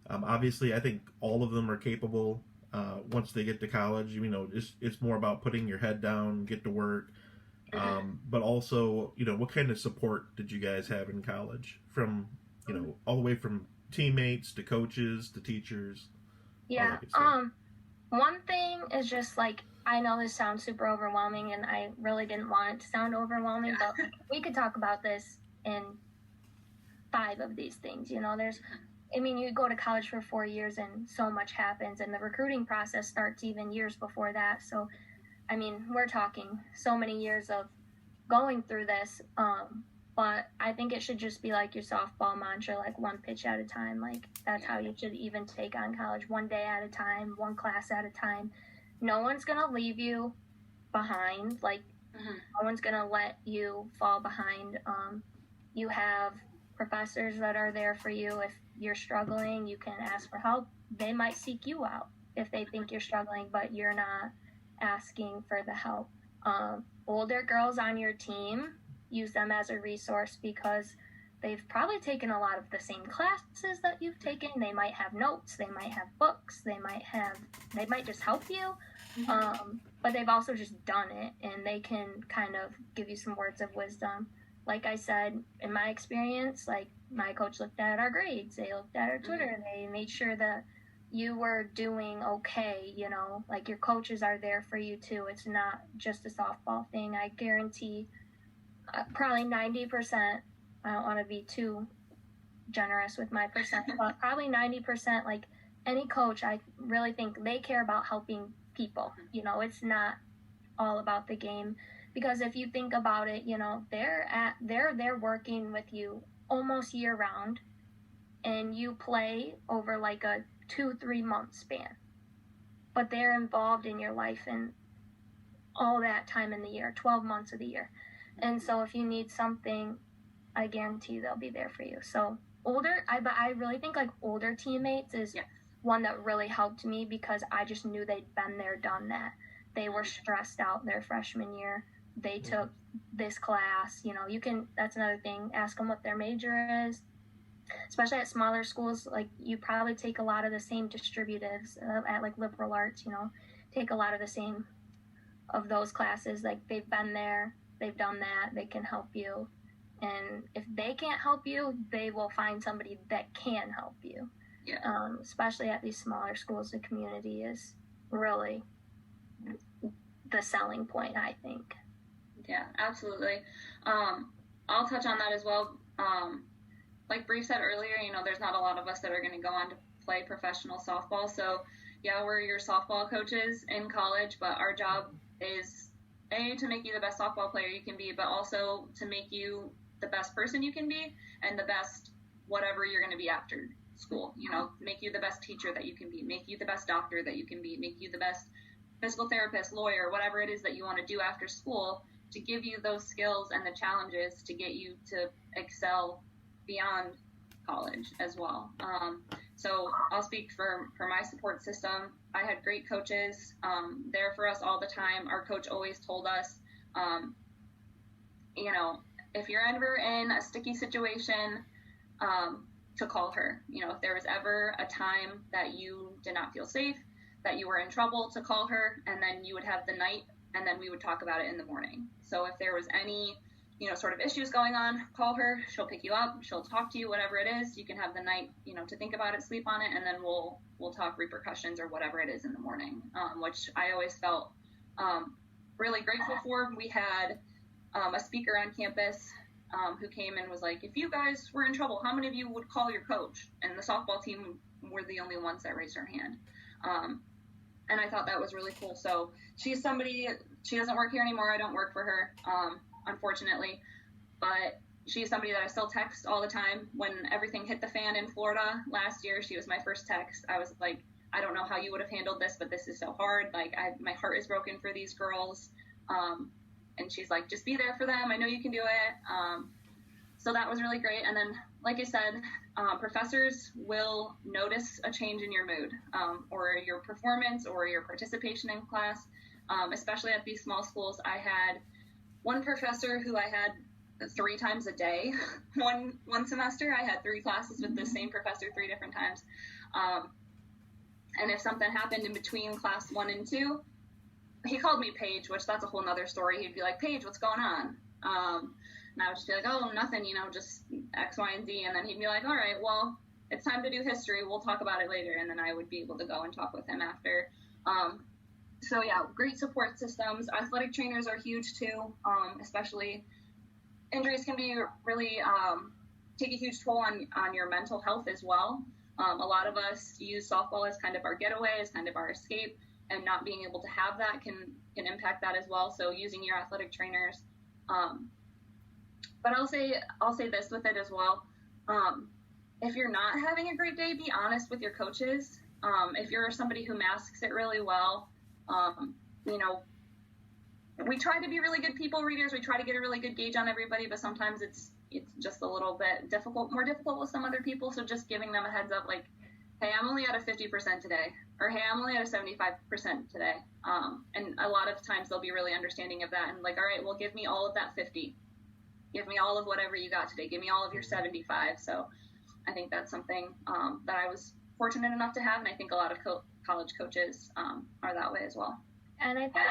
obviously I think all of them are capable. Once they get to college, it's more about putting your head down, get to work. But also, what kind of support did you guys have in college from, all the way from teammates to coaches to teachers? Yeah. One thing is just like, I know this sounds super overwhelming and I really didn't want it to sound overwhelming, but we could talk about this in 5 of these things. You go to college for 4 years and so much happens, and the recruiting process starts even years before that. So, we're talking so many years of going through this. But I think it should just be like your softball mantra, like one pitch at a time. Like that's how you should even take on college, one day at a time, one class at a time. No one's going to leave you behind. Like no one's going to let you fall behind. You have professors that are there for you. If you're struggling, you can ask for help. They might seek you out if they think you're struggling, but you're not asking for the help. Older girls on your team, use them as a resource because they've probably taken a lot of the same classes that you've taken. They might have notes, they might have books, they might just help you, but they've also just done it, and they can kind of give you some words of wisdom. Like I said, in my experience, like my coach looked at our grades, they looked at our Twitter, they made sure that you were doing okay, like your coaches are there for you too. It's not just a softball thing. I guarantee probably 90%, I don't want to be too generous with my percent, but probably 90%, like any coach, I really think they care about helping people. It's not all about the game. Because if you think about it, they're working with you almost year round, and you play over like a 2-3 month span. But they're involved in your life in all that time in the year, 12 months of the year. And so if you need something, I guarantee they'll be there for you. So but I really think like older teammates is one that really helped me because I just knew they'd been there, done that. They were stressed out their freshman year. They took this class, that's another thing. Ask them what their major is. Especially at smaller schools, like you probably take a lot of the same distributives at like liberal arts, take a lot of the same of those classes. Like they've been there, they've done that, they can help you. And if they can't help you, they will find somebody that can help you. Yeah. Especially at these smaller schools, the community is really the selling point, I think. Yeah, absolutely. I'll touch on that as well. Like Brie said earlier, there's not a lot of us that are going to go on to play professional softball. So, yeah, we're your softball coaches in college, but our job is, to make you the best softball player you can be, but also to make you the best person you can be and the best whatever you're going to be after school. Make you the best teacher that you can be, make you the best doctor that you can be, make you the best physical therapist, lawyer, whatever it is that you want to do after school, to give you those skills and the challenges to get you to excel beyond college as well. So I'll speak for my support system. I had great coaches there for us all the time. Our coach always told us, if you're ever in a sticky situation, to call her. If there was ever a time that you did not feel safe, that you were in trouble, to call her, and then you would have the night, and then we would talk about it in the morning. So if there was any sort of issues going on, call her, she'll pick you up, she'll talk to you, whatever it is. You can have the night, to think about it, sleep on it, and then we'll talk repercussions or whatever it is in the morning, which I always felt really grateful for. We had a speaker on campus who came and was like, if you guys were in trouble, how many of you would call your coach? And the softball team were the only ones that raised their hand. And I thought that was really cool. So she's somebody, she doesn't work here anymore. I don't work for her, unfortunately, but she's somebody that I still text all the time. When everything hit the fan in Florida last year, she was my first text. I was like, I don't know how you would have handled this, but this is so hard. Like, my heart is broken for these girls. And she's like, just be there for them. I know you can do it. So that was really great. And then, like I said, professors will notice a change in your mood, or your performance, or your participation in class, especially at these small schools. I had one professor who I had 3 times a day. One semester, I had 3 classes with the same professor 3 different times. And if something happened in between class 1 and 2, he called me Paige, which that's a whole nother story. He'd be like, Paige, what's going on? And I would just be like, oh, nothing, just X, Y, and Z. And then he'd be like, all right, well, it's time to do history. We'll talk about it later. And then I would be able to go and talk with him after. So, yeah, great support systems. Athletic trainers are huge, too, especially injuries can be really take a huge toll on your mental health as well. A lot of us use softball as kind of our getaway, as kind of our escape, and not being able to have that can impact that as well. So using your athletic trainers. But I'll say this with it as well. If you're not having a great day, be honest with your coaches. If you're somebody who masks it really well, we try to be really good people readers. We try to get a really good gauge on everybody, but sometimes it's just a little bit more difficult with some other people. So just giving them a heads up, like, hey, I'm only at a 50% today, or hey, I'm only at a 75% today. And a lot of times they'll be really understanding of that and like, all right, well, give me all of that 50. Give me all of whatever you got today. Give me all of your 75. So I think that's something that I was fortunate enough to have, and I think a lot of college coaches are that way as well. And I think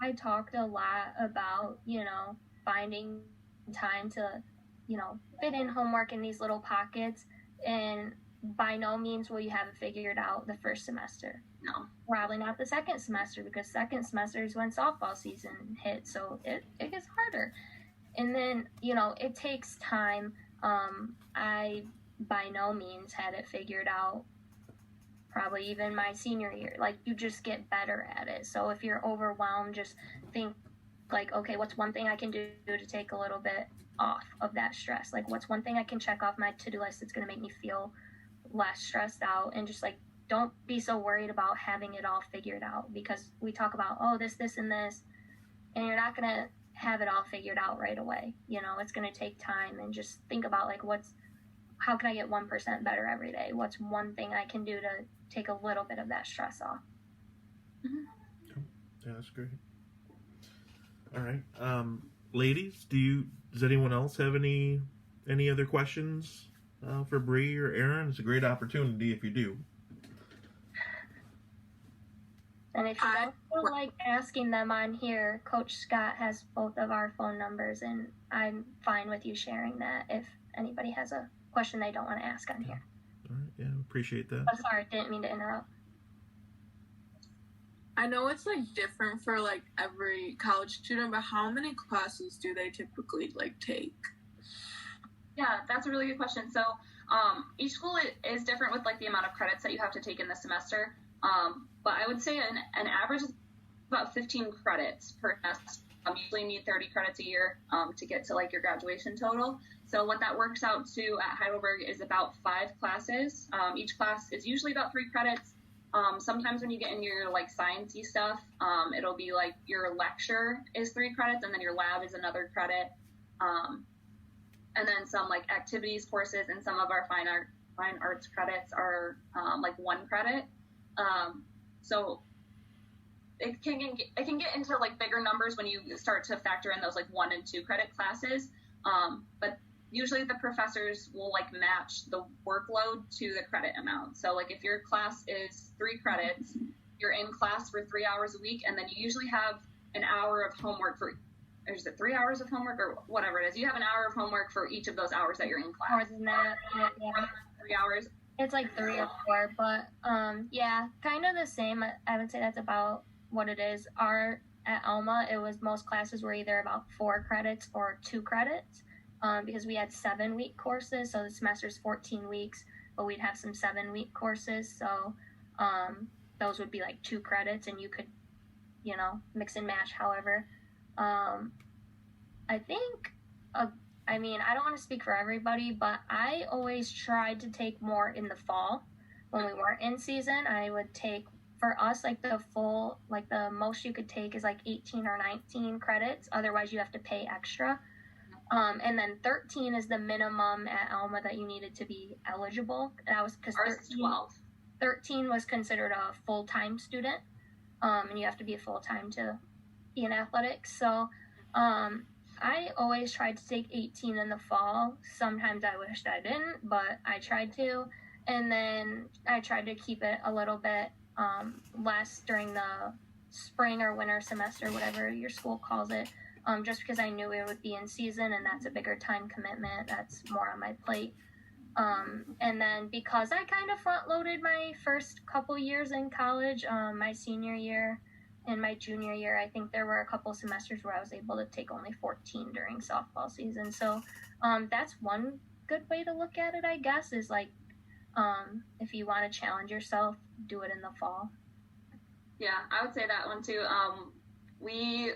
I talked a lot about, finding time to, fit in homework in these little pockets, and by no means will you have it figured out the first semester. No. Probably not the second semester, because second semester is when softball season hits, so it gets harder. And then, it takes time. I by no means had it figured out probably even my senior year. Like, you just get better at it. So if you're overwhelmed, just think, like, okay, what's one thing I can do to take a little bit off of that stress? Like, what's one thing I can check off my to-do list that's going to make me feel less stressed out? And just, like, don't be so worried about having it all figured out, because we talk about, oh, this, and this, and you're not going to have it all figured out right away. You know, it's going to take time, and just think about like how can I get 1% better every day? What's one thing I can do to take a little bit of that stress off? Cool. Yeah, that's great. All right. Ladies, does anyone else have any other questions for Brie or Erin? It's a great opportunity if you do. And if you don't feel like asking them on here, Coach Scott has both of our phone numbers, and I'm fine with you sharing that if anybody has a question they don't want to ask on here. All right, yeah, appreciate that. I'm sorry, didn't mean to interrupt. I know it's like different for like every college student, but how many classes do they typically like take? Yeah, that's a really good question. So each school is different with like the amount of credits that you have to take in the semester. But I would say an average is about 15 credits per semester. You usually need 30 credits a year to get to like your graduation total. So what that works out to at Heidelberg is about 5 classes. Each class is usually about 3 credits. Sometimes when you get into your like sciencey stuff, it'll be like your lecture is 3 credits, and then your lab is another credit. And then some like activities courses and some of our fine arts credits are like 1 credit. So it can get into like bigger numbers when you start to factor in those like 1 and 2 credit classes. But usually the professors will like match the workload to the credit amount. So like if your class is 3 credits, you're in class for 3 hours a week, and then you usually have an hour of homework or is it 3 hours of homework or whatever it is? You have an hour of homework for each of those hours that you're in class. More than that, yeah. 3 hours. It's like 3 or 4, but yeah, kind of the same. I would say that's about what it is. At Alma, it was most classes were either about 4 credits or 2 credits, because we had 7-week courses, so the semester's 14 weeks, but we'd have some 7-week courses, so those would be like 2 credits, and you could, you know, mix and match however. I think, I mean, I don't want to speak for everybody, but I always tried to take more in the fall. When we weren't in season, I would take, for us, like the most you could take is like 18 or 19 credits. Otherwise, you have to pay extra. And then 13 is the minimum at Alma that you needed to be eligible. That was because 13 was considered a full-time student, and you have to be full-time to be in athletics. So I always tried to take 18 in the fall. Sometimes I wished I didn't, but I tried to. And then I tried to keep it a little bit less during the spring or winter semester, whatever your school calls it, just because I knew it would be in season, and that's a bigger time commitment. That's more on my plate. And then because I kind of front-loaded my first couple years in college, my senior year and my junior year, I think there were a couple semesters where I was able to take only 14 during softball season. So that's one good way to look at it, I guess, is like if you want to challenge yourself, do it in the fall. Yeah, I would say that one too. We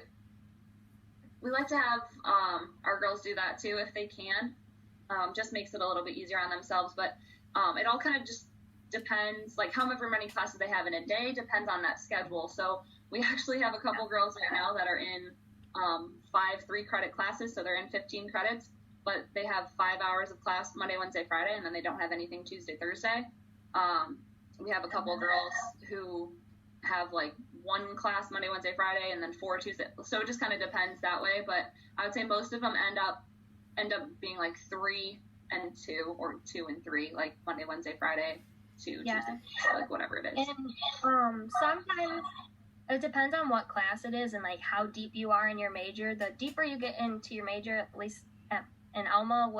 like to have our girls do that too if they can. Just makes it a little bit easier on themselves, but it all kind of just depends, like however many classes they have in a day depends on that schedule. So we actually have a couple girls right now that are in 5 3-credit classes, so they're in 15 credits, but they have 5 hours of class Monday, Wednesday, Friday, and then they don't have anything Tuesday, Thursday. We have a couple girls who have like 1 class Monday, Wednesday, Friday, and then 4 Tuesday. So it just kind of depends that way, but I would say most of them end up being like 3 and 2 or 2 and 3, like Monday, Wednesday, Friday, 2, yeah. Tuesday, like whatever it is. And sometimes it depends on what class it is and like how deep you are in your major. The deeper you get into your major, at least in Alma,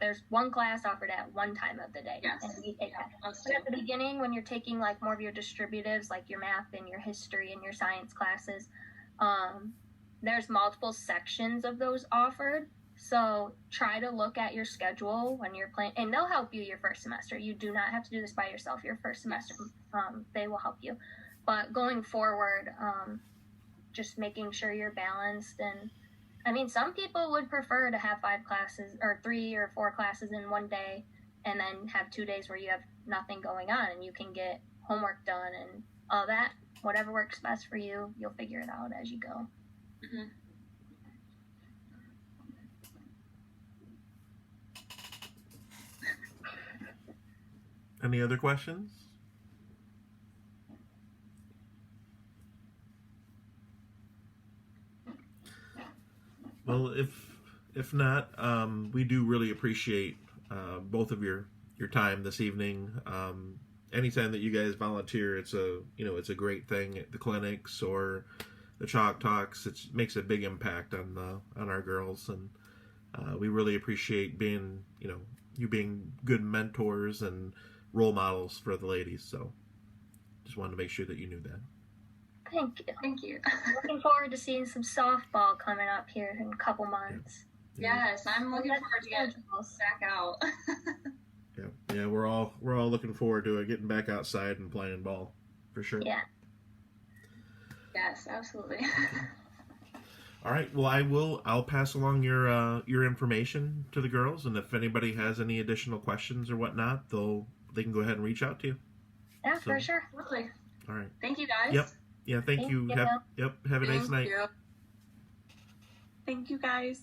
there's 1 class offered at 1 time of the day. Yes. And we take that. But at the beginning, when you're taking like more of your distributives, like your math and your history and your science classes, there's multiple sections of those offered. So try to look at your schedule when you're playing, and they'll help you your first semester. You do not have to do this by yourself your first semester. They will help you. But going forward, just making sure you're balanced. And I mean, some people would prefer to have 5 classes or 3 or 4 classes in one day, and then have 2 days where you have nothing going on and you can get homework done and all that. Whatever works best for you, you'll figure it out as you go. Mm-hmm. Any other questions? Well, if not, we do really appreciate both of your time this evening. Anytime that you guys volunteer, it's a great thing at the clinics or the chalk talks. It makes a big impact on our girls, and we really appreciate being you being good mentors and role models for the ladies. So just wanted to make sure that you knew that. Thank you. Thank you. Looking forward to seeing some softball coming up here in a couple months. Yes, I'm looking forward to getting back out. Yeah, we're all looking forward to it, getting back outside and playing ball, for sure. Yeah. Yes, absolutely. All right. Well, I'll pass along your information to the girls, and if anybody has any additional questions or whatnot, they can go ahead and reach out to you. Yeah, for sure. Absolutely. All right. Thank you, guys. Yep. Yeah. Thank you. Have a nice night. You. Thank you, guys.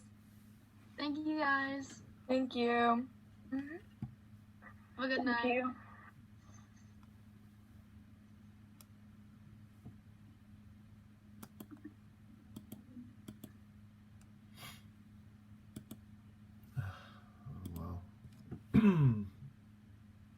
Thank you, guys. Thank you. Mm-hmm. Have a good Thank night. you. Oh, wow.